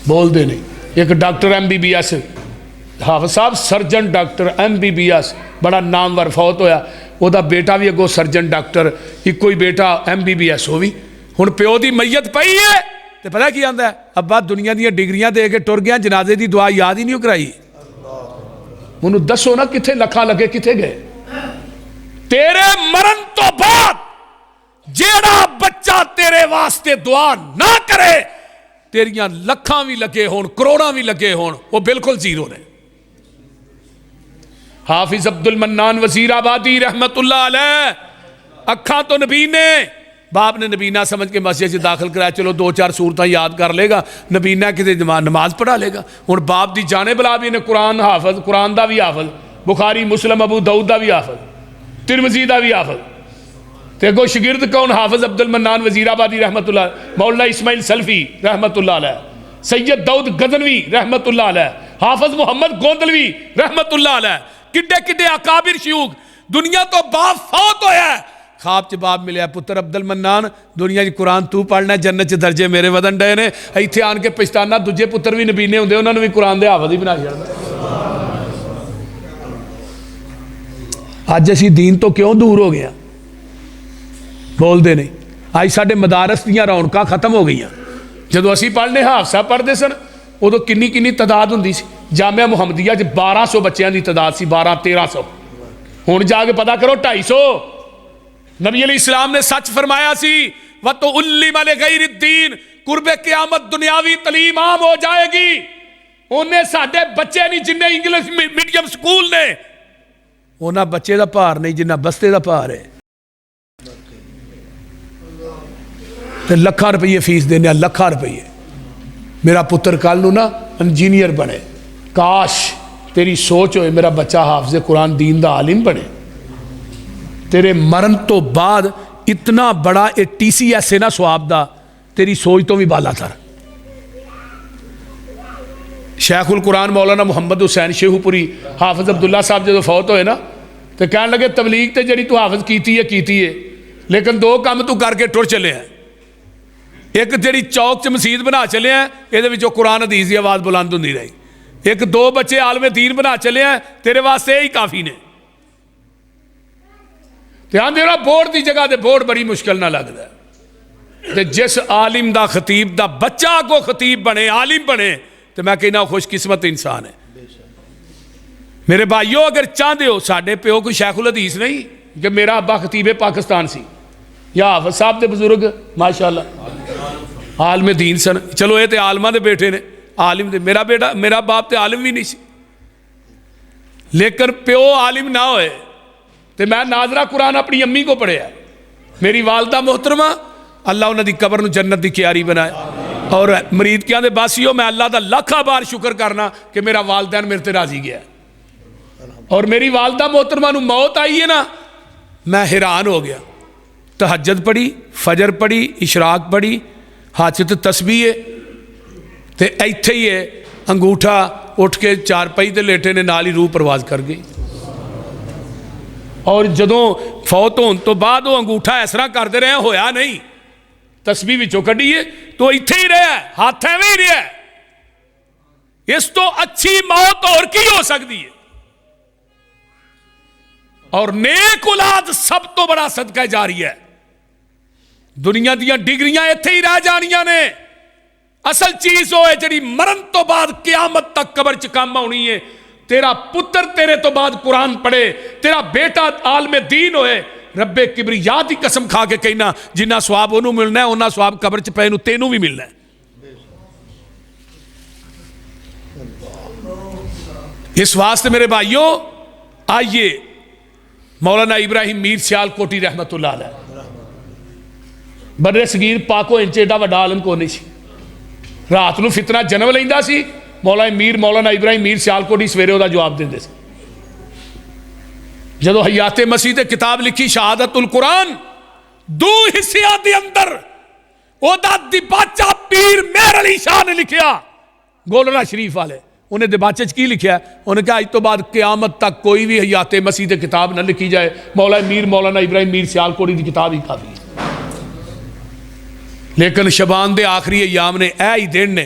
बोलते नहीं। एक डॉक्टर MBBS हाफिज साहब सर्जन डॉक्टर MBBS बड़ा नामवर फौत होया, वह बेटा भी अगों सर्जन डॉक्टर, इको ही बेटा MBBS हो भी। हुण प्यो की मैयत पई है तो पता की आंदा है, अब्बा दुनिया दी डिग्रियां दे के टुर गया, जनाजे की दुआ याद ही नहीं कराई। मैनू दसो ना किथे लखा लगे किथे गए? तेरे मरण तो बाद जेड़ा बच्चा तेरे वास्ते दुआ ना करे, तेरियां लखां भी लगे होण करोड़ां भी लगे होण, वो बिल्कुल जीरो ने। हाफिज अब्दुल मन्नान वजीराबादी रहमतुल्लाह अलैह, अखा तो नबी ने, बाप ने नबीना समझ के मस्जिद से दाखिल कराया, चलो 2-4 सूरतां याद कर लेगा, नबीना किते नमाज पढ़ा लेगा। हुण बाप दी जाने बुला भी ने कुरान हाफिज, कुरान दा भी हाफिज, बुखारी मुस्लिम अबू दाऊद दा भी हाफिज, तिरमिज़ी दा भी हाफिज, ते अगो शगिर्द कौन? हाफिज अब्दुल मन्नान वजीराबादी रहमतुल्लाह, मौलाना इस्माइल सल्फी रहमतुल्लाह अलैह, सैयद दाऊद गजनवी रहमतुल्लाह अलैह, हाफिज मोहम्मद गोंदलवी रहमतुल्लाह अलैह, किड्डे किड्डे अकाबिर शयूख। दुनिया तो बाप फौत होया, खाब च बाप मिले, पुत्र अब्दुल मन्नान दुनिया च कुरान तू पढ़ना, जन्नत च दर्जे मेरे वधन डे ने। इत्थे आन के पछताना दूजे पुत्र भी नबीने होंदे, उन्होंने भी कुरान दे हाफिज ही बना छड्डदा। अज असीं दीन तो क्यों दूर हो गए? बोलते नहीं। अज साडे मदारस दीयां रौनकां खत्म हो गई। जदों असीं पढ़ने हाफसा पढ़ते सन उदों किन्नी किन्नी तादाद हुंदी सी। जामिया मुहम्मदिया च 1200 बच्चों की तादाद सी, 1200-1300। हुण जाके पता करो 250। नबी अलैहि सलाम ने सच फरमाया सी, व तो उल्लिमा लिगैरिद्दीन, कुर्बे क़यामत दुनियावी तलीम आम हो जाएगी। उन्हें साडे बच्चे नहीं जिन्ने इंग्लिश मीडियम स्कूल ने, उन्हां बच्चे का भार नहीं जिन्ना बस्ते का भार है। तो लाखों रुपये फीस देने, लाखों रुपये। मेरा पुत्र कल नूं ना इंजीनियर बने, काश तेरी सोच होए मेरा बच्चा हाफिज़ कुरान दीन दा आलिम बने। तेरे मरण तो बाद इतना बड़ा TCS है ना सवाब दा, तेरी सोच तो भी बाला तर। शेखुल कुरान मौलाना मुहम्मद हुसैन शेहूपुरी हाफिज अब्दुल्ला साहब जो फौत होए ना, तो कह लगे तबलीग तो जी तू हाफिज की है, लेकिन 2 काम तू करके टुर चले हैं। एक जी चौक च मसीत बना चले हैं, ये कुरान हदीस की आवाज़ बुलंद होंदी रही। एक 2 बच्चे आलमे दीन बना चले हैं, तेरे वास्ते यही काफ़ी ने। ध्यान देना, बोर्ड की जगह ते बोर्ड बड़ी मुश्किल ना लगता है। तो जिस आलिम दा खतीब दा बच्चा को खतीब बने, आलिम बने, तो मैं कहना खुशकिस्मत इंसान है। मेरे भाइयों अगर चाहते हो, साढ़े प्यो कोई शेखुल हदीस नहीं कि मेरा अब्बा खतीब पाकिस्तान सी, या हाफिज साहब के बुजुर्ग माशाअल्लाह आलम दीन सन। चलो ये तो आलमा के बेटे ने, आलिम दे। मेरा बेटा मेरा बाप तो आलिम भी नहीं सी, लेकिन प्यो आलिम ना होए तो मैं नाजरा कुरान अपनी अम्मी को पढ़िया। मेरी वालदा मोहतरमा, अल्लाह उन्होंने कबर में जन्नत की क्यारी बनाए। और मरीद क्या बासियों, मैं अल्लाह का लाखा बार शुक्र करना कि मेरा वालदैन मेरे ते राजी गया। और मेरी वालदा मोहतरमा नूं मौत आई है ना, मैं हैरान हो गया। तहज्जुद पढ़ी, फजर पढ़ी, इशराक पढ़ी, हाथ च तस्बीह है, तो इत्थे ही है अंगूठा उठ के चारपाई ते लेटे ने, नाल ही रूह परवाज कर गई। और जदों फौत होने तो बाद वो अंगूठा इस तरह करते रहे, होया नहीं, तस्बीह विचों कढ़ीए तो इत्थे ही रहा, हाथ एवें ही रहा। इस तो अच्छी मौत और की हो सकती है। और नेक औलाद सब तो बड़ा सदका जारी है। दुनिया दी डिग्रियां इत्थे ही रह जानियां ने। असल चीज वो है जी मरण तो बाद क्यामत तक कबर च काम आनी है। तेरा पुत्र तेरे तो बाद कुरान पढ़े, तेरा बेटा आलमे दीन होए, रब्बे किबरिया दी कसम खा के कहना जिन्ना स्वाब उन्होंने मिलना है उन्ना स्वाब कबर च पे तेनू भी मिलना है। इस वास्ते मेरे भाइयों आइए मौलाना इब्राहिम मीर सियालकोटी रहमतुल्लाह अलैह बर्रे सगीर पाको इंच एडा वड्डा आलम को नहीं सी। रात को फितना जन्म लेंदा सी। मौलाना इब्राहिम मीर सियालकोटी सवेरे उसका जवाब देंदे सी। जदों हयाते मसीह ते किताब लिखी शहादतुल कुरान दो हिस्सियां दे अंदर ओदा दिबाचा पीर मेहर अली शाह ने लिखिया, गोलरा शरीफ वाले उन्हें दिबाचे च की लिखा, उन्हें कहा अज तो बाद क्यामत तक कोई भी हयाते मसीह ते किताब न लिखी जाए, मौलाना इब्राहिम मीर सियालकोटी की किताब ही काफी है। लेकिन शबान दे आखिरी अयाम ने ऐ ही दिन ने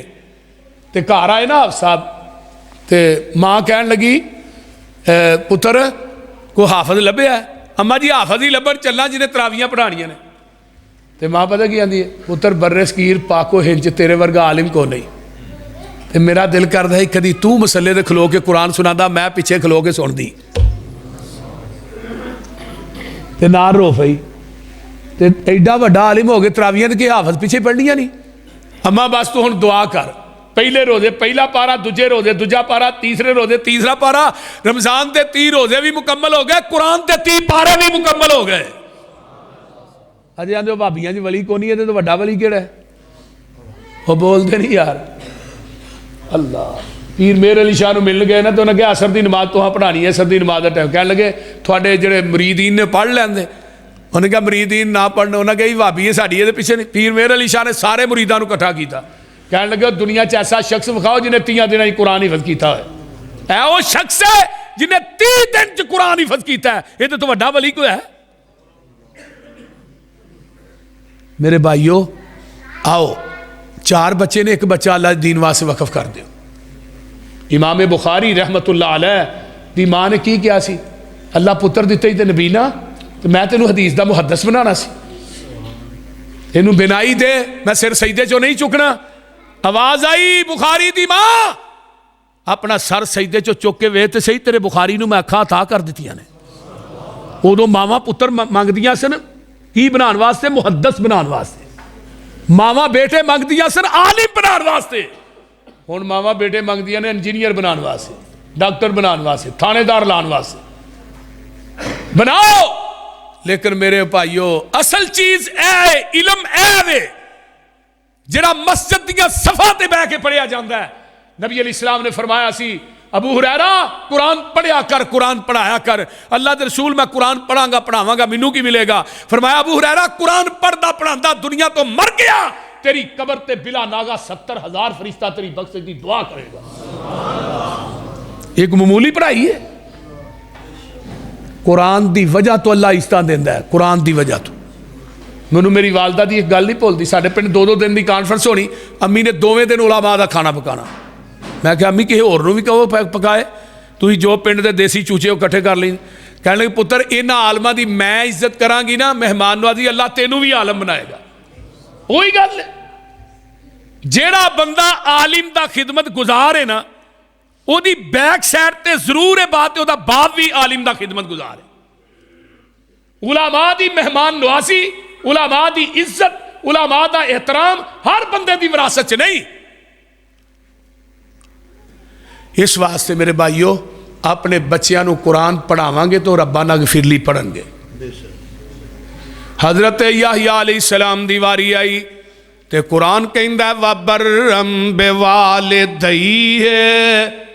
ते घर आए ना साहब ते मां कहन लगी पुत्र को हाफज लभ्या? अम्मा जी हाफज ही लभन चलना जिन्हें तरावियां पढ़ानियां ने। ते मां पता की आंदी है, पुत्र बर्रे सकीर पाको हिंच तेरे वर्गा आलिम को नहीं। ते मेरा दिल करता है कदी तू मसले दे खलो के कुरान सुनादा, मैं पिछे खलो के सुनदी ते ना रो पई। ते एडा वड्डा आलिम हो गए तरावियां ते हाफज पिछे पढ़नियां नहीं। अम्मा बस तू हुण दुआ कर, पहले रोजे पहला पारा, दूजे रोजे दूजा पारा, तीसरे रोजे तीसरा पारा, रमजान के 30 रोजे भी मुकम्मल हो गए, कुरान के 30 पारे भी मुकम्मल हो गए। अजे आंदे भाबियां च वली कोनी है तो वड्डा वली केड़ा है? वो बोलते नहीं यार। अल्लाह पीर मेहर अली शाह मिल गए ना तो उन्हें कहा असर की नमाज तुहां पढ़ानी है, असर की नमाज का टाइम। कह लगे थोड़े जो मरीदीन ने पढ़ लेंदे। उन्हें कहा मरीदीन ना पढ़ने, उन्हें कहा भाभी साड़ी ये पिछे नहीं। पीर मेहर अली शाह ने सारे मुरीदां नूं इकट्ठा किया, कह लगे दुनिया च ऐसा शख्स विखाओ जिन्हें 30 दिन कुरान हिफज किया है। वो शख्स है जिन्हें 30 दिन च कुरान हिफज किया है। ये तो वड्डा वली कोई है? मेरे भाइयों आओ, 4 बच्चे ने, एक बच्चा अल्लाह दीन वास्ते वकफ कर दो। इमाम बुखारी रहमतुल्लाह अलैह दी मां ने की किया सी, अल्लाह पुत्र दिते ही ते नबी ना, तो मैं तेनू हदीस का मुहद्दस बनाना सी, इनू बिनाई दे, मैं सिर सजदे चो नहीं चुकना। आवाज आई बुखारी दी मां, अपना सर सजदे चो चुक के वेख ते सही, तेरे बुखारी नू मैं अखा अता कर दित्तियां ने। उदों मावां पुत्र मंगदियां सन की बनाने वास्ते? मुहद्दस बनाने वास्ते। मावां बेटे मंगदियां सन आलिम बनाने वास्ते। हुण मावां बेटे मंगदियां ने इंजीनियर बनाने वास्ते, डॉक्टर बनाने वास्ते, थानेदार लाने वास्ते। बनाओ, लेकिन मेरे भाइयों असल चीज है इलम है वे जिहड़ा मस्जिद दियां सफा ते बह के पढ़िया जाता है। नबी अलैहिस्सलाम ने फरमाया सी, अबू हुरैरा कुरान पढ़िया कर, कुरान पढ़ाया कर। अल्लाह के रसूल मैं कुरान पढ़ांगा पढ़ावांगा मैनू की मिलेगा? फरमाया अबू हुरैरा कुरान पढ़दा पढ़ांदा दुनिया तो मर गया, तेरी कबर ते बिला नागा 70,000 फरिश्ता तेरी बख्शिश की दुआ करेगा। एक मामूली पढ़ाई है। कुरान की वजह तो अल्लाह इज्जत देंदा है, कुरान की वजह तो। मैनू मेरी वालदा की एक गल नहीं भुलती, साढ़े पिंड 2-2 दिन की कॉन्फ्रेंस होनी, अम्मी ने 2वें दिन उलामा का खाना पकाना। मैं क्या अम्मी किसी होर नूं भी कहो पकाए, तुसीं जो पिंड के देसी चूचे इकट्ठे कर ली। कहने लगे पुत्र इन्हां आलमां दी मैं इज्जत करांगी ना, मेहमान नवाजी अल्लाह तेनू भी आलम बनाएगा। वही गल है, जेड़ा बंदा आलिम दा खिदमत गुजार है ना, ओदी बैक साइड ते जरूर है बात, ओदा बाप भी आलिम दा खिदमत गुजार है। उलामा दी मेहमान नवाजी, उलामा दी इज्जत, उलामा दा एहतराम हर बंदे दी विरासत च नहीं। इस वास्ते मेरे भाइयों अपने बच्चों को कुरान पढ़ावांगे तो रब्बाना गफिरली पढ़नगे। हजरत याहया अलैहिस्सलाम दी वारी आई ते कुरान कहंदा वबर्रम बिवालिदैहि है।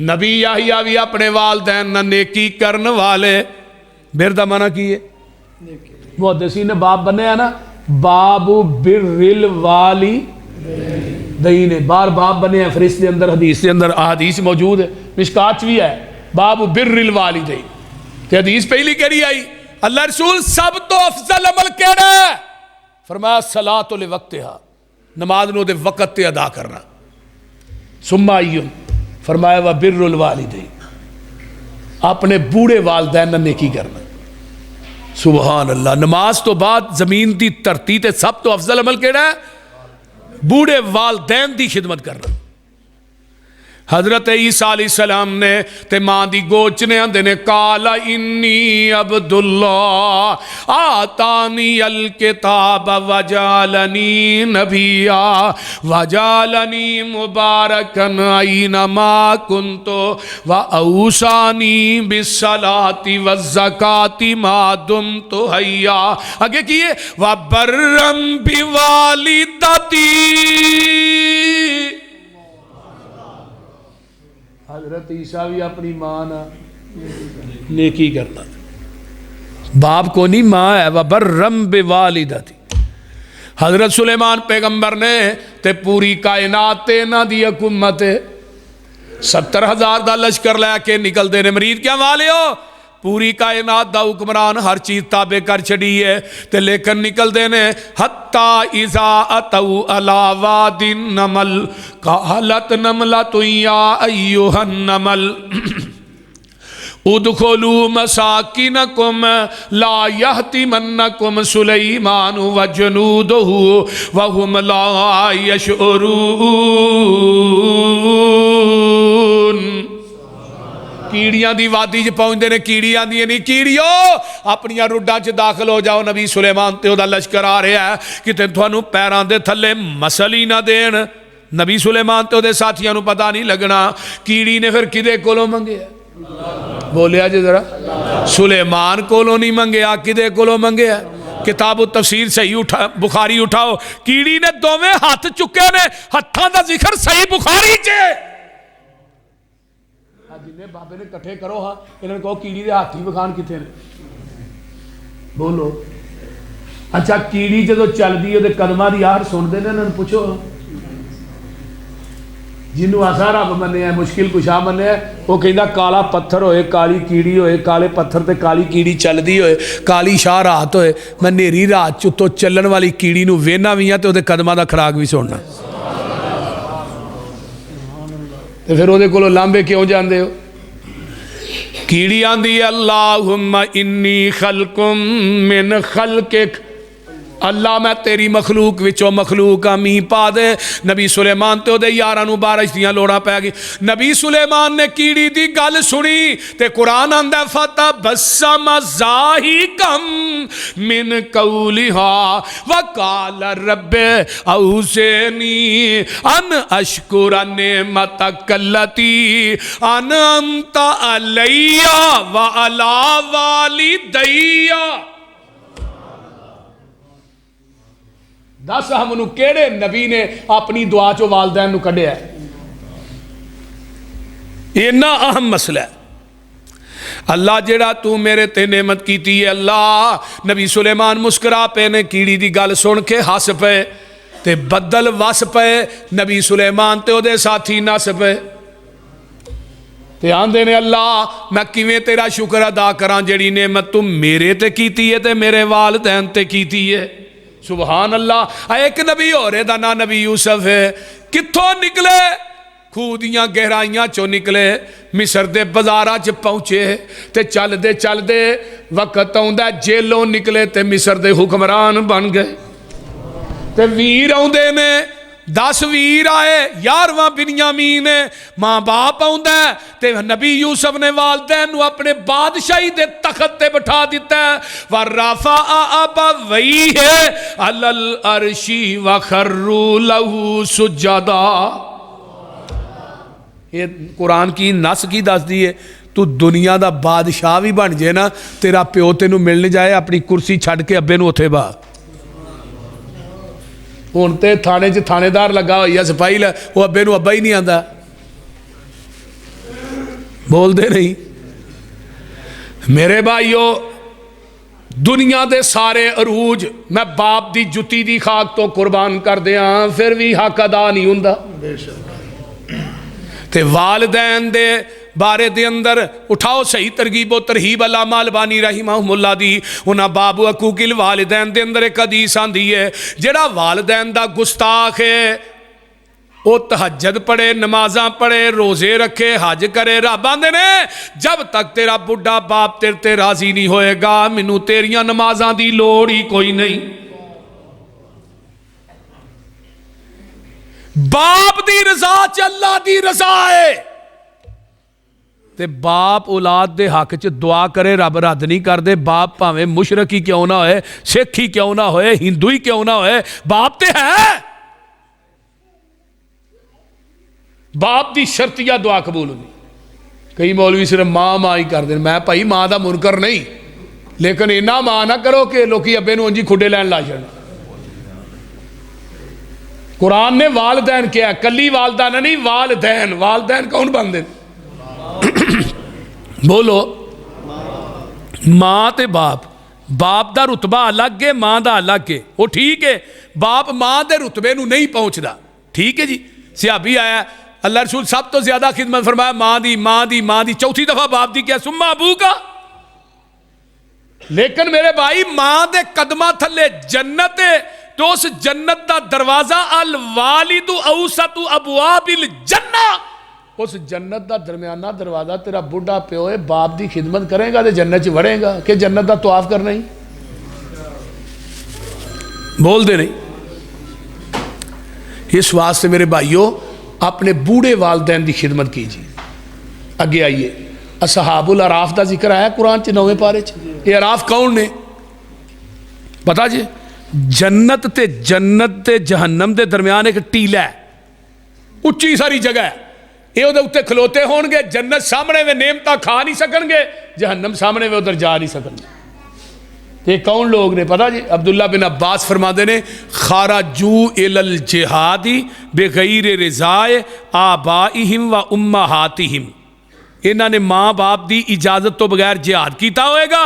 नबी याहया भी अपने वालदैन नाल नेकी करन वाले। बिर दा माना की है? मुहद्दिसीन ने बाब बनया ना, बाबू बिर्रिल वाली दई ने बार बाब बने हैं। फरिश्ते अंदर हदीस के अंदर अहादीस मौजूद है, मिशकात भी है। बाब बिर्रिल वालिदैन। ते हदीस पहली केड़ी आई, अल्लाह रसूल सब तो अफजल अमल केड़ा है? फरमाया सलात ले वक्तिहा, नमाज नूं दे वक्त ते अदा करना। सुम्मा अय्युन, फरमाया वा बिर्रुल वालिदैन, अपने बूढ़े वालदैन नाल नेकी करना। सुबहान अल्लाह। नमाज तो बाद जमीन की धरती ते सब तो अफजल अमल केड़ा है? बूढ़े वालदैन की खिदमत करना। हजरत ईसा अलैहिस्सलाम ने ते मां दी गोद च ने आंदे ने काला इन्नी अब्दुल्लाह आतानी अल किताब वजालनी नबिया वजालनी मुबारकन ऐनमा कुंतो व औसानी बिस्सलाति वज़्ज़काति मा दुमतु हय्या। आगे किए व बर्रम बिवालिदती। हजरत ईसा भी अपनी मां ना नेकी करना, बाप को नहीं, मां है। वह बर्रम बिवालिदती। हजरत सुलेमान पैगंबर ने ते पूरी कायनात ते ना दी हुकूमत 70,000 का लश्कर लैके निकलते ने। मरीद क्या वाले हो? पूरी कायनात का हुक्मरान, हर चीज ताबे कर छड़ी है। ते लेकिन निकलते ने हत्ता इज़ा अतऊ अला वादिन नमल कालत नमलतु या अय्युहन नमल उदखुलू मसाकिनकुम ला यहतिमन्नकुम सुलैमान व जुनूदुहु व हुम ला यशउरून। कीड़ियां दी वादी च पहुंचते ने, कीड़ी आंदी नहीं कीड़ियो अपनिया रुड्डा च दाखिल हो जाओ, नबी सुलेमान ते ओदा लश्कर आ रहा है, किते तुहानू पैरां दे थल्ले मसल ही ना देन। नबी सुलेमान ते ओदे साथियां नू पता नहीं लगना। कीड़ी ने फिर किदे कोलों मंगया? बोलिया जी जरा। सुलेमान कोलों नहीं मंगया, किदे कोलों मंगया? किताब तफसीर सही उठा बुखारी उठाओ, कीड़ी ने दोवें हाथ चुके ने, हत्थां दा जिक्र सही बुखारी च। जिन्हें बाबे ने कट्ठे करो, हाँ इन्होंने कहो कीड़ी के हाथी विखान कितने ने? बोलो। अच्छा कीड़ी जो चलती है कदमां की आड़ सुनते हैं, इन्होंने पूछो जिन्हों असा रब मन्निया मुश्किल कुशा मन्निया, वो कहता काला पत्थर होए काली कीड़ी होए, काले पत्थर ते काली कीड़ी चलती होए, काली शाह रात होए, मैं नेरी रात च उत्तों चलन वाली कीड़ी नूं वेहना भी हाँ तो उहदे कदमां दा खराक भी सुनना। तो फिर वो कोलों लांबे क्यों जाते हो? कीड़ी आंदी अल्लाहुम्मा इन्नी खलकुम मिन खलकिक, अल्लाह मैं तेरी मखलूक विचों मखलूक आ, मींह पा दे। नबी सुलेमान ते ओदे यारां नूं बारिश दियां लोड़ां पै गई। नबी सुलेमान ने कीड़ी दी गल सुनी ते कुरान आंदा फता बस्सम ज़ाहिकम मिन कौलिहा व काल रब्बे औज़नी अन अशकुर नेमतकल्लती अनअमत अलैया व अला वालिदैया। दस हमनू केड़े नबी ने अपनी दुआ चो वालदैन नू कढ़िया? इन्ना अहम मसला है। अल्लाह जेड़ा तू मेरे ते नेमत कीती है अल्लाह। नबी सुलेमान मुस्करा पे ने, कीड़ी दी गल सुन के हस पे ते बदल वस पे। नबी सुलेमान ते ओदे साथी नस पे ते आंदे ने अल्लाह मैं किवें तेरा शुक्र अदा करां जेड़ी नेमत तू मेरे ते कीती है ते मेरे वालदैन ते कीती है। सुबहान अल्लाह। एक नबी हो रहे दा ना नबी यूसुफ है, कित्थों निकले? खूह दियां गहराइयां चो निकले, मिस्र दे बाजारा च पहुंचे ते चलदे चलदे वक्त आउंदा जेलों निकले ते मिस्र दे हुक्मरान बन गए। ते वीर आउंदे ने, 10 वीर आए, 11वां बिन्यामीन है। मां बाप आउंदा ते नबी यूसुफ ने वालदैन नूं अपने बादशाही दे तखत ते बिठा दिता। व रफा अबवैहि अलल अर्शी व खर्रू लहू सुजदा। ये कुरान की नस की दसदी है। तू दुनिया दा बादशाह भी बन जाए ना, तेरा प्यो तेनू मिलने जाए, अपनी कुर्सी छड्ड के अब्बे नूं उत्थे बा। हुण ते थाने च थानेदार लगा हुई सिपाही, वो अब्बे नूं अब्बा ही नहीं आंदा, बोलते नहीं। मेरे भाईओ दुनिया दे सारे अरूज मैं बाप दी जुत्ती दी खाक तो कुर्बान कर दिया, फिर भी हक अदा नहीं हुंदा। ते वालदैन दे बारे दे अंदर उठाओ सही तरगीब व तरहीब अल्लामा अलबानी रहिमहुल्लाह दी उन्हां बाबू हकूकिल वालिदैन दे अंदर एक हदीस आंदी है, जेड़ा वालिदैन दा गुस्ताख है वो तहज्जुद पढ़े, नमाजा पढ़े, रोजे रखे, हज करे, रब आंदे ने जब तक तेरा बुढ़ा बाप तेरे ते राजी नहीं होएगा मैनू तेरियां नमाजा दी लोड़ ही कोई नहीं। बाप दी रजा च अल्लाह दी रजा है ते बाप औलाद दे हक च दुआ करे रब रद्द नहीं करदे। बाप भावें मुशरक ही क्यों ना होए, सिख ही क्यों ना होए, हिंदू ही क्यों ना होए, बाप ते है। बाप की शर्तिया दुआ कबूल होनी। कई मौलवी सिर्फ मां मां ही करते हैं। मैं भाई मां का मुनकर नहीं, लेकिन इन्ना मां ना करो कि लोग अब्बे नूं उंजी खुडे लैन ला छड़न। कुरान ने वालदैन क्या, कली वालदाना नहीं, वालदैन। वालदैन कौन बनते बोलो? मां ते बाप। बाप का रुतबा अलग है, मां का अलग है। वो ठीक है, बाप मां के रुतबे नूं नहीं पहुंचता। ठीक है जी। सिहाबी आया, अल्लाह रसूल सब तो ज्यादा खिदमत फरमाया मां दी, मां दी, मां दी, चौथी दफा बाप दी, क्या सुम्मा अबू का। लेकिन मेरे भाई मां दे कदमां थले जन्नत है, तो उस जन्नत का दरवाजा अल वालिदु औसतु अबवाबिल जन्ना, उस जन्नत का दरमियाना दरवाजा तेरा बुढ़ा प्यो है, बाप की खिदमत करेगा तो जन्नत च वड़ेगा कि जन्नत का तवाफ करना ही बोलते नहीं। इस वास्ते मेरे भाइयों अपने बूढ़े वालदैन की खिदमत कीजिए। अगे आइए, असहाबुल अराफ का जिक्र आया कुरान च 9वें पारे च। ये अराफ कौन ने पता जी? जन्नत ते जहन्नम के दरम्यान एक टीला है, उच्ची सारी जगह है। ये उहदे उत्ते खलोते होणगे, जन्नत सामने वे नेमता खा नहीं सकणगे, जहन्नम सामने वे उधर जा नहीं सकणगे। ये कौन लोग ने पता जी? अब्दुल्ला बिन अब्बास फरमाते ने खाराजू इलल जिहादी बेगैर रिजाए आबाइहिम व उम्महातिहिम। इन्हां ने मां बाप की इजाजत तो बगैर जिहाद किया होएगा।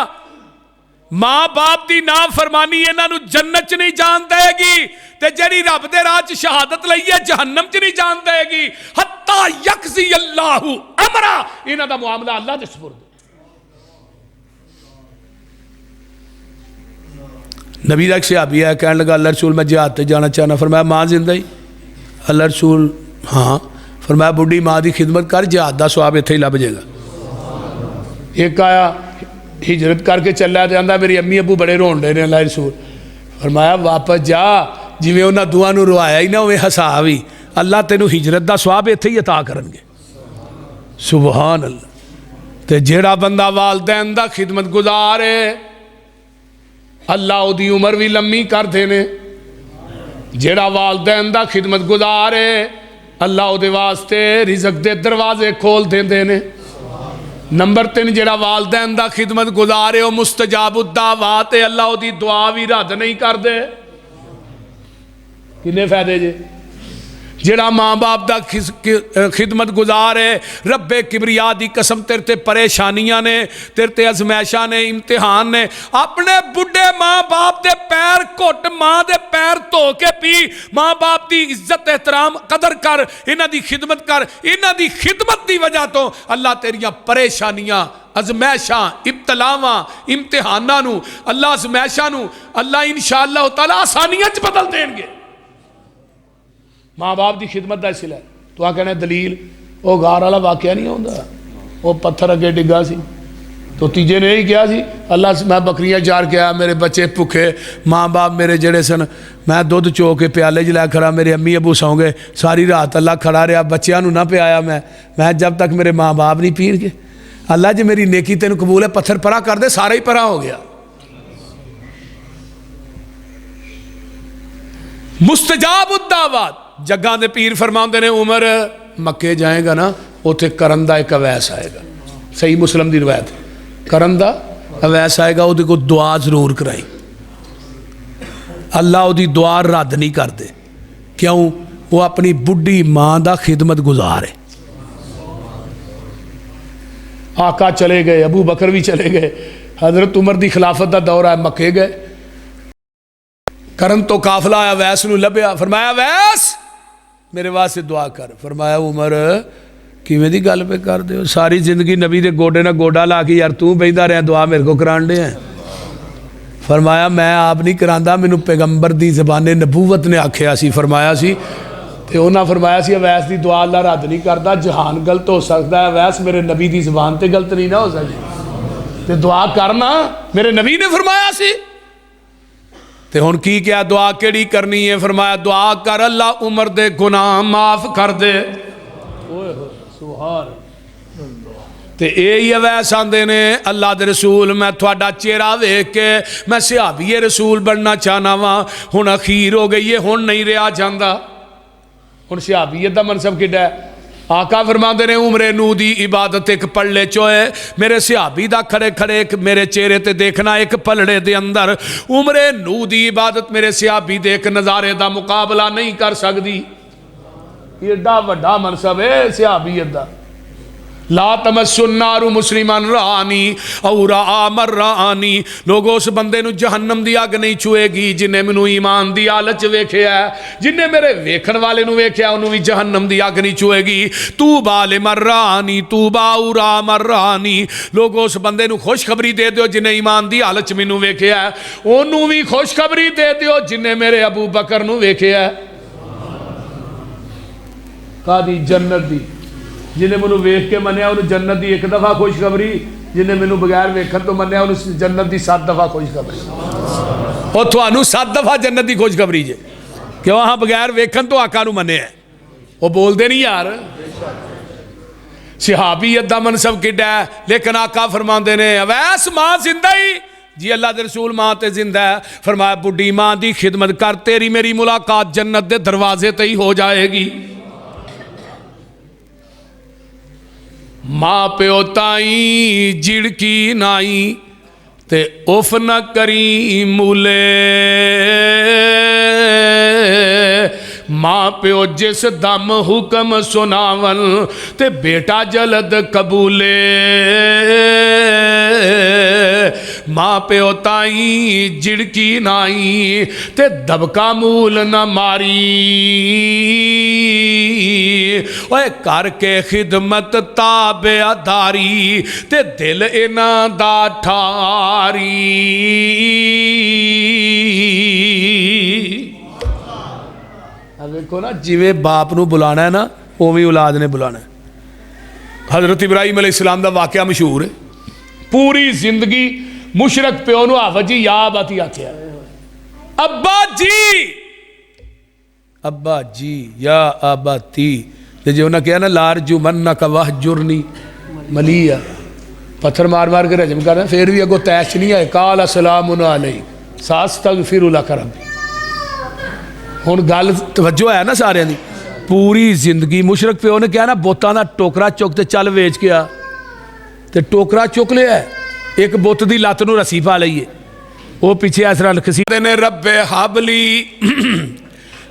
मां बाप की ना फरमानी इन्हां जन्नत च नहीं जान देगी, ते जिहड़ी रब दे राह च शहादत लई है जहन्नम च नहीं जान देगी। हत्ता यकज़ी अल्लाहु अमरा, इन्हां दा मुआमला अल्लाह दे सुपुर्द। नबी का सहाबी है, कहने लगा अल्लाह रसूल मैं जिहाद ते जाना चाहना। फरमाया मां जिंदा ही? अल्लाह रसूल हाँ। फरमाया बुढ़ी मां की खिदमत कर, जिहाद का सवाब इत्थे ही लभ जाएगा। एक आया हिजरत करके चला तो आंदा मेरी अम्मी अबू बड़े रोन डे ने, अल्लाह रसूल। फरमाया वापस जा, जिवें उन्हां दुआं नूं रवाया ही ना उवें हसा भी, अल्लाह तेनू हिजरत का सवाब इत्थे ही अता करनगे। सुबहान अल्लाह। ते जेड़ा बंदा वालदैन दा खिदमत गुजार है अल्लाह उहदी उम्र भी लम्मी कर देने। जेड़ा वालदैन दा खिदमत गुजार है अल्लाह उहदे वास्ते रिज़क दे दरवाजे खोल देंदे ने। नंबर 3 जेड़ा वालदैन दा खिदमत गुजार है वह मुस्तजाबुद दावात है, अल्लाह उहदी दुआ भी रद्द नहीं करदे। किन्ने फायदे जे? जेड़ा मां बाप दा खिदमत गुजार है, रब्बे किबरिया दी कसम तेरे ते परेशानियां ने, तेरे ते अजमैशां ने, इम्तिहान ने। अपने बुढ़े मां बाप दे पैर घुट, मां दे पैर धो के पी, मां बाप दी इज्जत एहतराम कदर कर, इन्हां दी खिदमत कर। इन्हां दी खिदमत दी वजह तो अल्लाह तेरियां परेशानियां, अजमैशां, इब्तलावां, इम्तिहानां नूं, अल्लाह अजमैशां नूं अल्लाह इंशाअल्लाह तआला आसानियां च बदल देणगे। माँ बाप की खिदमत का सिला। तो आ कहना दलील वो गार वाला वाकया नहीं आता, वो पत्थर अगे डिग्गा सी तो तीजे ने यही कहा सी अल्लाह मैं बकरियां चार के आया, मेरे बच्चे भुखे, माँ बाप मेरे जड़े सन, मैं दुध चो के प्याले च लै खड़ा, मेरे अम्मी अबू सौ गए, सारी रात अल्लाह खड़ा रहा, बच्चों ना पियाया मैं जब तक मेरे माँ बाप नहीं पीन के। अल्लाह जी मेरी नेकी तेन कबूल है, पत्थर परा कर दे, सारा ही परा हो गया। मुस्तजाबुद्दावात जग्गां दे पीर फरमाते ने उमर मक्के जाएगा ना उत्थे करन दा एक अवैस आएगा, सही मुस्लिम की रवायत, करन दा अवैस आएगा, वो को दुआ जरूर कराई। अल्लाह वो दुआ रद्द नहीं करते, क्यों? वो अपनी बुढ़ी मां का खिदमत गुजार है। आका चले गए, अबू बकर भी चले गए, हजरत उमर की खिलाफत का दौर है, मक्के गए, करन तो काफला आया, वैस नूं लभ्या, फरमाया वैस मेरे वास्ते दुआ कर। फरमाया उमर किवें दी गल पे कर दे हो? सारी जिंदगी नबी दे गोडे नाल गोडा ला के यार तू बहिंदा रहा दुआ मेरे को करान दे। फरमाया मैं आप नहीं करांदा, मैनू पैगंबर दी ज़बाने नबूवत ने आख्या सी, फरमाया सी ते उन्हां फरमाया सी अवैस दी दुआ अल्लाह रद्द नहीं करदा। जहान गलत हो सकता है, अवैस मेरे नबी दी ज़बान ते गलत नहीं ना हो सकती, ते दुआ करना मेरे नबी ने फरमाया सी। ते हुण की क्या दुआ केड़ी करनी है? फरमाया दुआ कर अल्लाह उमर दे गुनाह माफ़ कर दे। सुभान ते यही अवैस आंदे ने अल्लाह दे रसूल मैं थोड़ा चेहरा वेख के मैं सहाबीए रसूल बनना चाहना वा, हुण अखीर हो गई है, हुण नहीं रहा जांदा। हुण सहाबीयत दा मनसब किड्डा है? आका फरमाते ने उमरे नू दी इबादत एक पलड़े चोए, मेरे सहाबी दा खड़े खड़े एक मेरे चेहरे ते देखना एक पलड़े दे अंदर, उमरे नू दी इबादत मेरे सहाबी दे एक नज़ारे दा मुकाबला नहीं कर सकती। एडा वड्डा मनसब है सहाबीयत दा। ला तमस्सुन्नारु मुस्लिमान रानी और आमर रानी, लोगों उस बंदे नू जहन्नम दी अग नहीं छुएगी जिन्हें मैनू ईमान दी हालत वेख्या, जिन्हें मेरे वेखण वाले नू वेख्या उन्होंने भी जहन्नम दी अग नहीं छुएगी। तू बाले मर रानी तू बाउरा मर रानी, लोगों उस बंदे नू खुशखबरी दे दो जिन्हें ईमान दी हालत च मैनू वेख्या, ओनू भी खुशखबरी दे दो जिन्हें मेरे अबू बकर नू वेख्या। कादी जन्नत दी, जिन्हें मैनू वेख के मनिया उन्होंने जन्नत की एक दफ़ा खुशखबरी, जिन्हें मैनू बगैर वेखण तो मनिया उन्होंने जन्नत की 7 दफ़ा खुशखबरी। और थानू 7 दफ़ा जन्नत की खुशखबरी जे क्यों? हाँ बगैर वेखण तो आका नू मनिया, वो बोलते नहीं यार। सहाबीयत दा मनसब किड्डा है, लेकिन आका फरमाते ने अवैस मां जिंदा ही जी, अल्लाह दे रसूल मां ते जिंदा है। फरमाया बुढ़ी मां की खिदमत कर, तेरी मेरी मुलाकात जन्नत के दरवाजे ते ही हो जाएगी। माँ प्यो ताई जिड़की नाई ते उफ न करी मूले, माँ प्यो जिस दम हुक्म सुनावन ते बेटा जलद कबूले, माँ प्यो ताई जिड़की नाई ते दबका मूल न मारी, ओए करके खिदमत ताबेदारी ते दिल इन्हां दा ठारी। देखो ना जिवें बाप नू बुलाना है ना उवें औलाद ने बुलाना है। हज़रत इब्राहिम अलैहिस्सलाम दा वाक़या मशहूर है, पूरी जिंदगी मुशरक प्यो नू हाफज जी या बाती आख्या, अब्बा जी अब्बा जी या आबाती, जो उन्हें कहा ना लार जुमन्ना का वाह जुरनी मलिया, पत्थर मार मार के रजम कर, फिर भी अगो तैश नहीं है। काल अस्सलामुन अलैक सास्तगफिरु लक रब्बी। हुण गल तवज्जो है ना सारिਆਂ दी। पूरी जिंदगी मुशरक प्यो ने कहा ना बुतां दा टोकरा चुक ते चल वेच के आ, ते टोकरा चुक लिया, एक बुत दी लत्त नूं रस्सी पा लईए, वो पीछे इस तरह खसीदे ने रब्बे हाबली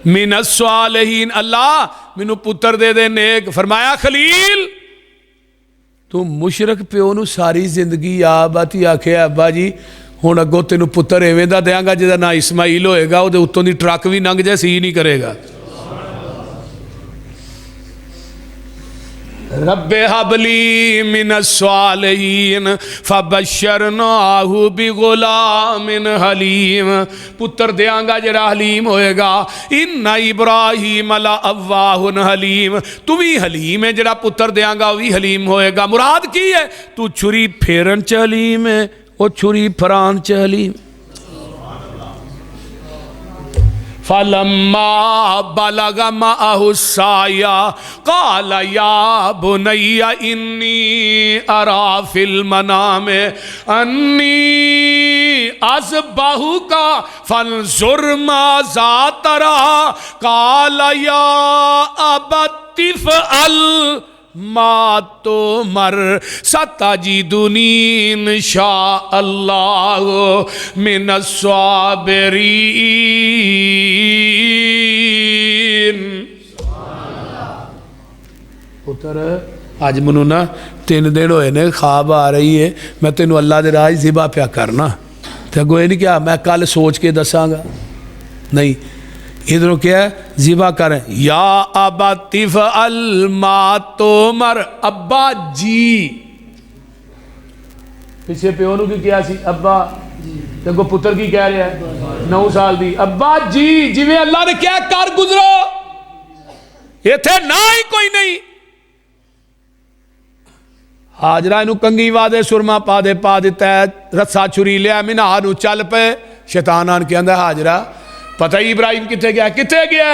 मिनस सालिहीन, अल्लाह मैनू पुत्र दे दे नेक। फरमाया खलील तू मुशरक प्यो नू सारी जिंदगी आ बाती आखे अब्बा जी, हुण अगों तेनू पुत्र इवें दा देंगा जिहदा ना इस्माइल होएगा, उहदे उत्तों दी ट्रक भी लंघ जाए सी नहीं करेगा। रब्बे हबली मिनस सालिहीन फबशरनाहु बिगुलामिन हलीम, पुत्र देंगा जरा हलीम होएगा। इन्ना इब्राहीम ला अव्वाहुन हलीम, तू भी हलीम है, जरा पुत्र देंगा वह भी हलीम होएगा। मुराद की है? तू छुरी फेरन च हलीम है, वो छुरी फरान च हलीम। फलम्मा बलग माअहु साया काला या बुनैया इन्नी अरा फिल मनामे अन्नी अज़बहु का फंजुर माज़ा तरा काला या अबति फ़अल मा तो मर सताजिदुनी इंशाअल्लाह मिनस साबिरीन। पुत्र अज मैनू ना 3 दिन होए ने ख्वाब आ रही है, मैं तेनू अल्लाह दे राह ज़िबा प्या करना, तो अगों ये नहीं क्या मैं कल सोच के दसांगा, नहीं इधरों क्या है, ज़िबा करें। या अबा तिफ अल मा तोमर, अब्बा जी। पिछे प्यो नूं की किया सी अब्बा, ते को पुत्र की कह रहा है 9 साल दी, अब्बा जी जिवें अल्लाह ने क्या कर गुजरो, इत्थे ना ही कोई नहीं। हाजरा इनू कंगी वादे सुरमा पा दिता है, रस्सा छुरी लिया मिनाह नू चल पे। शैतान आन के आंदा हाजरा पता ही इब्राहिम कितने गया, कितने गया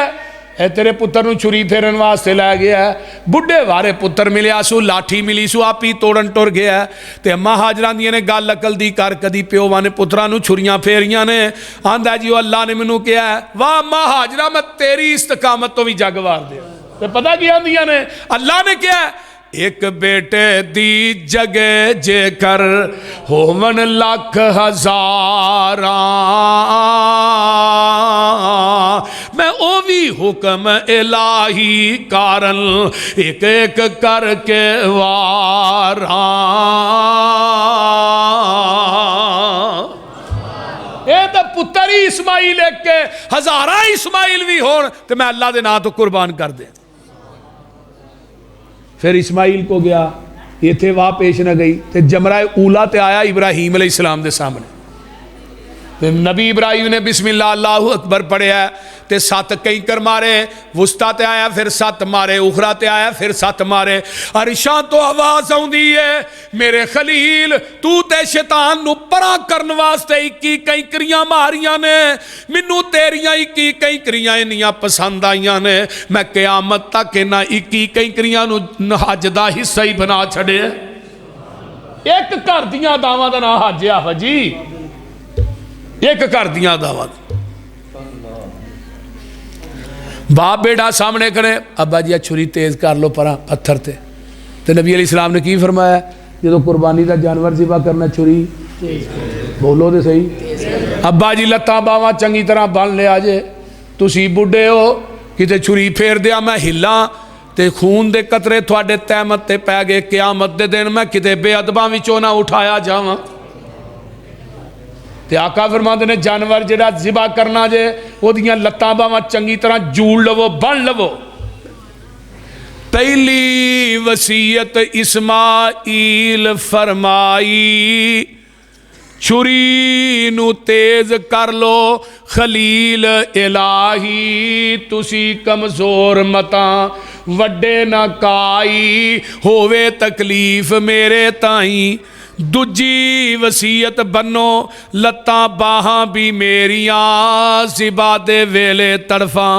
है, तेरे पुत्र नू छुरी फेरन वास्ते लै गया है। बुढ़े वारे पुत्र मिलिया सू, लाठी मिली सू, आप ही तोड़न टुर गया। तो अम्मा हाजरा दी ने गल अकल दी कर, कदी प्योवा ने पुत्रां नू छुरियां फेरियां ने। आंदा जी अल्लाह ने मैनू कहा है, वाह अम्मा हाजरा मैं तेरी इस्तकामत तो भी जग वार दे। तो पता की आंदियां ने, अल्लाह ने कहा एक बेटे दी जगह जेकर होवन लख हजारा, मैं ओ भी हुक्म इलाही कारण एक एक करके वारा। ये तो पुत्र ही इस्माइल एक के हजारा इस्माइल भी होन तो मैं अल्लाह के नाम तो कुर्बान कर दे। फिर इस्माइल को गया, इतने वाह पेश न गई, तो जमरा ऊला ते आया इब्राहिम अलैहिस्सलाम के सामने। तो नबी इब्राहिम ने बिस्मिल्लाह अल्लाहु अकबर पढ़िया, तो 7 कंकर मारे, वुस्ता ते आया फिर 7 मारे, उखरा ते आया फिर 7 मारे। अरिशां तो आवाज आउंदी है, मेरे खलील तू ते शैतान नू परा करन वास्ते 21 कंकरियां मारियां ने, मैनू तेरियां 21 कंकरियां इन्नियां पसंद आईयां ने, मैं क़यामत तक इन्हां 21 कंकरियां नू हज दा हिस्सा ही बना छड़े। एक घर दियां दावां दा नाम हज आ जी, एक घर दियां दावां। बाप बेटा सामने खड़े, अब्बा जी छुरी तेज कर लो परा पत्थर ते। तो नबी अलैहिस्सलाम ने की फरमाया, जो कुर्बानी का जानवर ज़िबा करना छुरी बोलो तो सही। अब्बा जी लत्तां बावां चंगी तरह बन लिया जे, तुसी बुढ़े हो किते छुरी फेर दिया मैं हिला ते खून दे कतरे थोड़े तहमत ते पै गए, क़यामत दे दिन मैं किते बेअदबां विचों ना उठाया जावां। ते आका फरमाते ने जानवर जिहड़ा ज़िबा करना जे ओदियां लत्तां बावां चंगी तरह जूड़ लवो, बन लवो। पहली वसीयत इस्माइल फरमाई, छुरी नू तेज कर लो खलील इलाही, तुसी कमजोर मता वड्डे ना काई, होवे तकलीफ मेरे ताई। दूजी वसीयत बनो लत्तां बाहां भी मेरियां, ज़िबा दे वेले तड़फां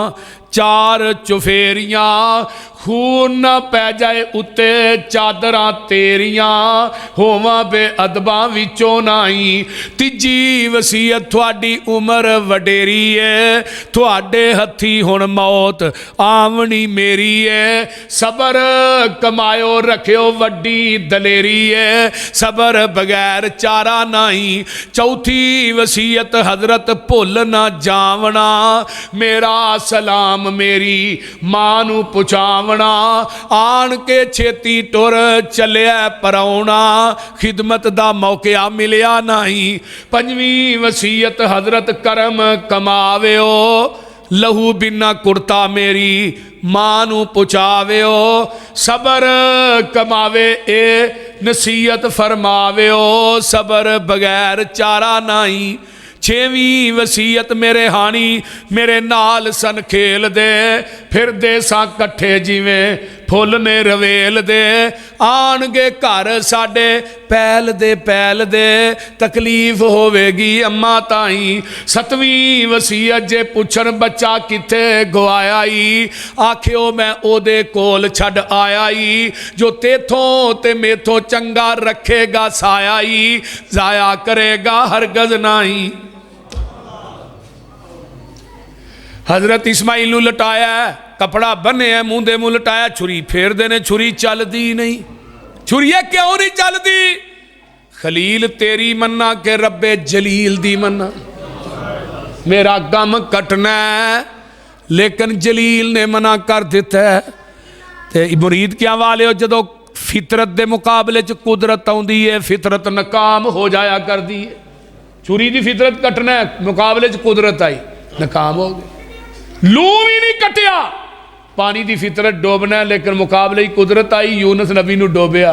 4 चुफेरियां, खून न पै जाए उत्ते चादरां तेरियां, होवां बेअदबां विचों नाई। तीजी वसीयत थोड़ी उम्र वडेरी है, थोड़े हथी हुण मौत आवनी मेरी है, सबर कमायो रखियो वड्डी दलेरी है, सबर बगैर चारा नाई। चौथी वसीयत हजरत भुल ना जावना, मेरा सलाम मेरी मां नू पुछावना, आन के छेती टुर चलिया परौना, खिदमत दा मौका मिलिया नहीं। पंजवीं वसीयत हजरत करम कमावेओ, लहू बिना कुर्ता मेरी मां नू पुछावेओ, सबर कमावे ए नसीहत फरमावेओ, सबर बगैर चारा नहीं। 6वीं वसीयत मेरे हानी मेरे नाल सन खेल दे, फिर दे सा कट्ठे जिवें फुल ने रवेल दे, आन गे घर साडे पैल दे, तकलीफ होवेगी अम्मा ताई। 7वीं वसीयत जे पुछन बच्चा किथे गवाया ई, आखियो मैं ओदे कोल छड़ आया ई, जो तेथों ते मेथों चंगा रखेगा साया ई, जाया करेगा हरगज नहीं। हजरत इस्माइल नू लटाया, कपड़ा बन्ने मूँह दे मूँह लटाया, छुरी फेर देने, छुरी चलदी नहीं। छुरीए क्यों नहीं चलदी? खलील तेरी मन्ना के रब्बे जलील दी मन्ना, मेरा गम कटना है, लेकिन जलील ने मना कर दिता है। ते मुरीद क्या वाले हो, जदों फितरत दे मुकाबले च कुदरत आउंदी है, फितरत नाकाम हो जाया कर दी है। छुरी दी फितरत कटना है, मुकाबले च कुदरत आई, नाकाम हो गई। लू भी नहीं कटिया, पानी की फितरत डोबना, लेकिन मुकाबले ही कुदरत आई, यूनुस नबी नूं डोबिया।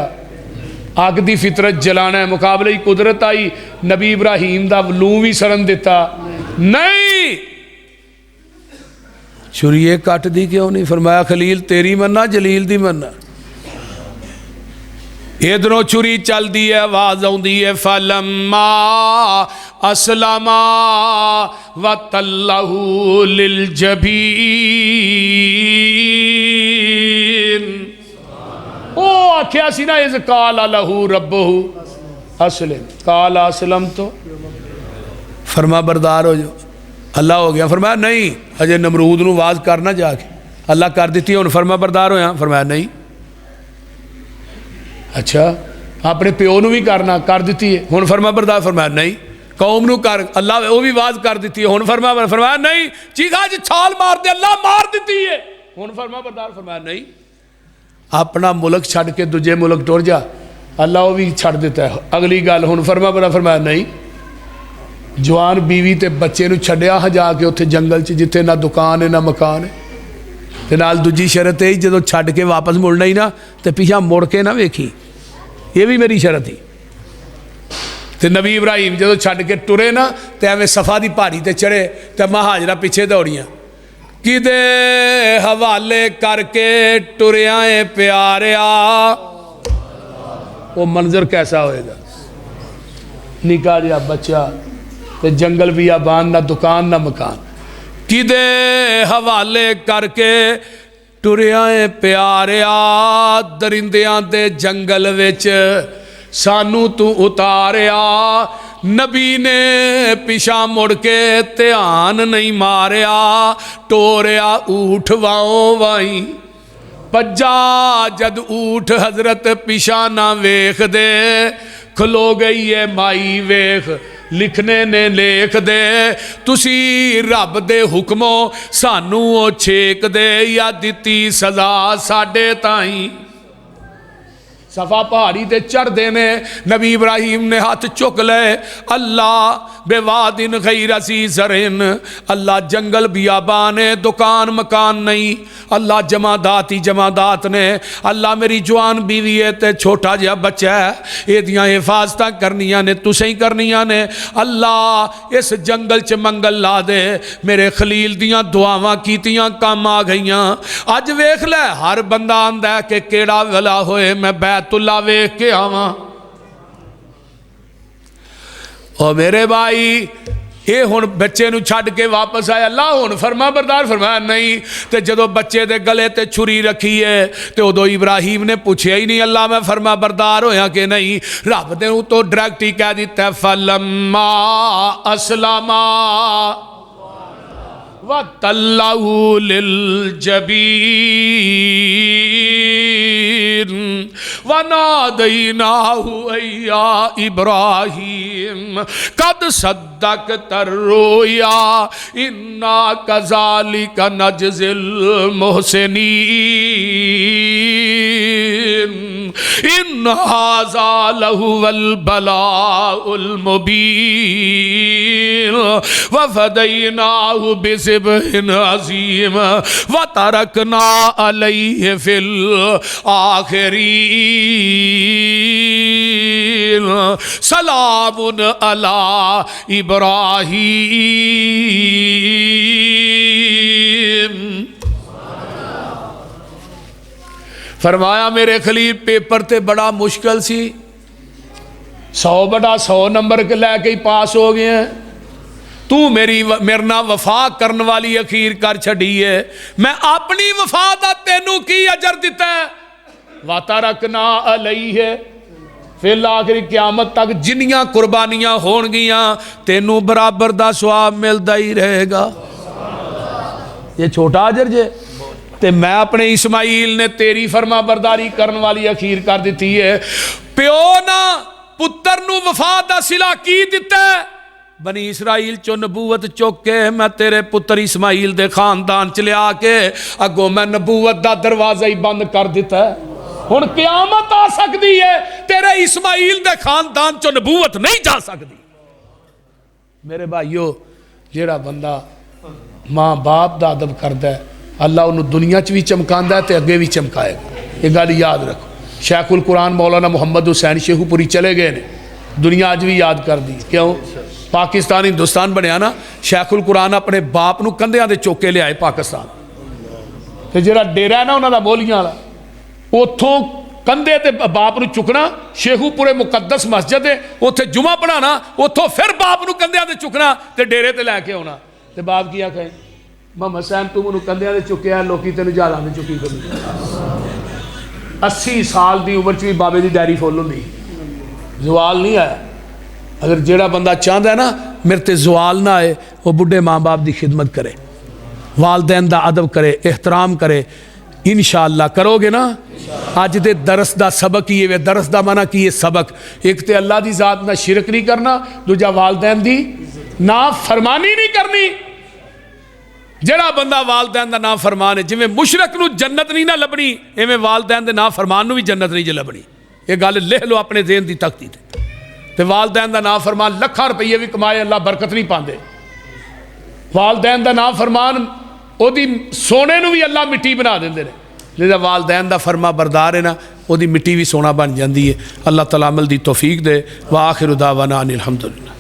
अग की फितरत जलाना है, मुकाबले ही कुदरत आई, नबी इब्राहीम का लू भी सड़न दिता नहीं। छुरीए कट दी क्यों नहीं? फरमाया खलील तेरी मन्ना जलील दी मन्ना। इधरों छुरी चलती है, आवाज आती है फलम्मा असलमा व तल्लहू लिल जबीन। ओ आख्या सी ना, इस काल लहू रब्बहू असलिम, काल असलम तो फरमा बरदार हो जाओ, अल्लाह हो गया। फरमाया नहीं, अजे नमरूद नूं आवाज करना जाके, अल्लाह कर दी हुण फरमा बरदार होया। फरमाया नहीं। अच्छा अपने प्यो नूं भी करना, कर दी है, हुण फरमा बरदार। फरमाया नहीं। कौम नूं कर, अल्लाह वो भी आवाज कर दी है, हुण फरमाया नहीं। चीखा जी छाल मार दे, अल्लाह मार दी है, हुण फरमा बरदार। फरमाया नहीं। अपना मुल्क छड़ के दूजे मुल्क टुर जा, अल्लाह वो भी छड़ देता है। अगली गल हुण फरमा बरदार। फरमाया नहीं। जवान बीवी ते बच्चे नूं छड्डिया जाके उत्थे जंगल च, जिथे ना दुकान है ना मकान है, ते नाल दूजी शरत है जो छड्ड के वापस मुड़ना ही ना, तो पिछा मुड़ के ना वेखी, ये भी मेरी शरत ही। तो नबी इब्राहीम जो छड्ड के टुरे ना, तो एवं सफा की पहाड़ी ते चढ़े, तो महाजरा पिछे दौड़ियां, किदे हवाले करके टुरिया है प्यारिया। वो मंजर कैसा होएगा? निका जिहा बच्चा ते जंगल बियाबान, ना दुकान ना मकान, किदे हवाले करके टुरिया है प्यारिया, दरिंदियां दे जंगल विच सानू तू उतारिया। नबी ने पिछा मुड़ के ध्यान नहीं मारिया, टोरिया ऊठ वाओ वाई पज्जा। जद ऊठ हजरत पिछा ना वेख दे, खलो गई है माई वेख, लिखने ने लेख दे, तुसी रब दे हुक्मों सानू ओ छेक दे, या दिती सजा साडे ताई। सफा पहाड़ी ते चढ़ते ने, नबी इब्राहीम ने हाथ चुक ले, अल्लाह बेवादिन गैरसी जरिन, अल्लाह जंगल बियाबान है, दुकान मकान नहीं, अल्लाह जमादात ही जमादात ने, अल्लाह मेरी जवान बीवी है ते छोटा जिहा बच्चा है, एदियां हिफाजत करनियां ने, तुसें ही करनियां ने। अल्लाह इस जंगल च मंगल ला दे, मेरे खलील दियां दुआवां कीतियां काम आ गईयां। अज वेख लै, हर बंदा आंदा है कि केड़ा वेला होए मैं बैतुल्ला वेख के आवां। और मेरे भाई ये हुण बच्चे नूं छड्ड के वापस आया, अल्लाह हुण फरमा बरदार। फरमाया नहीं। तो जदों बच्चे दे गले ते छुरी रखी है, तो उदों इब्राहीम ने पूछया ही नहीं, अल्लाह मैं फरमा बरदार होया कि नहीं? रब ने तो डायरैक्ट ही कह दिता, फलम्मा असलमा व तल्लहू लिल जबीन व नादैनाहु अय्या इब्राहीम कद सद्दक़्ता रुया इन्ना कज़ालिका नजज़िल मुहसिनीन इन्न हाज़ा लहुवल बलाउल मुबीन व फदैनाहु बिज़िब्हिन अज़ीम व तरकना अलैहि फिल आखिरीन सलामुन अला इब्राहीम। फरमाया मेरे खलील पेपर ते बड़ा मुश्किल सी, 100/100 नंबर के लैके ही पास हो गए हैं। तू मेरे ना वफा करने वाली अखीर कर छड़ी है, मैं अपनी वफा का तेनू की अजर दिता है? वाता रखना अलई है, फिर आखिरी क्यामत तक जिन्नियां कुर्बानियां होणगियां तेनू बराबर का स्वाब मिलता ही रहेगा। ये छोटा अजर जे, ते मैं अपने इस्माइल ने तेरी फरमा बरदारी करने वाली अखीर कर दी है। प्यो ना पुत्र नू वफा का सिला की दिता है? बनी इसराइल चो नबूवत चुक के मैं तेरे पुत्र इस्माइल दे खानदान च लिया के अगों मैं नबूवत का दरवाजा ही बंद कर दिता है। हुण क़यामत आ सकती है, तेरे इस्माइल दे खानदान चो नबूवत नहीं जा सकती। मेरे भाईओ, जेड़ा बंदा माँ बाप का अदब करता है, अल्लाह उन्होंने दुनिया च भी चमकांदा है तो अगे भी चमकाएगा। ये गल याद रखो। शेखुल कुरान मौलाना मुहम्मद हुसैन शेखुपुरी चले गए ने, दुनिया अज भी याद कर दी। क्यों? पाकिस्तान हिंदुस्तान बनया ना, शेखुल कुरान अपने बाप नूं कंधियां दे चौके लियाए पाकिस्तान, तो जिहड़ा डेरा है ना उन्होंने बोलियां वाला, उतों कंधे ते बाप नूं चुकना, शेखुपुरे मुकद्दस मस्जिद है उत्थे जुमा पढ़ाना, उतों फिर बाप नूं कंधियां ते चुकना ते डेरे ते लैके आउणा। ते बाप की आखे, मोहम्मद हुसैन तू मैनूं कंधियां ते चुकिया, लोकी तैनूं जहाज़ां ते चुकी करी। 80 साल की उम्र च भी बाबे की डायरी फुल होंदी, जवाल नहीं आया। अगर जेड़ा बंदा चाहता है ना मेरे ते जवाल ना आए, वो बुढ़े माँ बाप की खिदमत करे, वालदैन का अदब करे, एहतराम करे, इंशाअल्लाह करोगे ना। अज दे दरस का सबक ही है, दरस का माना की है सबक। एक तो अल्लाह की जात ना शिरक नहीं करना, दूजा वालदैन की ना फरमानी नहीं करनी। जड़ा बंदा वालदैन का ना फरमान है, जिमें मुशरक नूं जन्नत नहीं ना लभनी, इवें वालदैन के ना फरमान नूं भी जन्नत नहीं जे लभनी। ये गल लिख लो अपने ज़हन की तख्ती ते। वालदैन का ना फरमान लखां रुपये भी कमाए, अल्लाह बरकत नहीं पाते। वालदैन का ना फरमान ओदी सोने नूं भी अल्लाह मिट्टी बना देंदे ने, लिहाजा वालदैन का फरमा बरदार है ना, ओदी मिट्टी भी सोना बन जाती है। अल्लाह तआला अमल दी तौफीक दे। व आखिरु दावाना अनिल हम्दुलिल्लाह।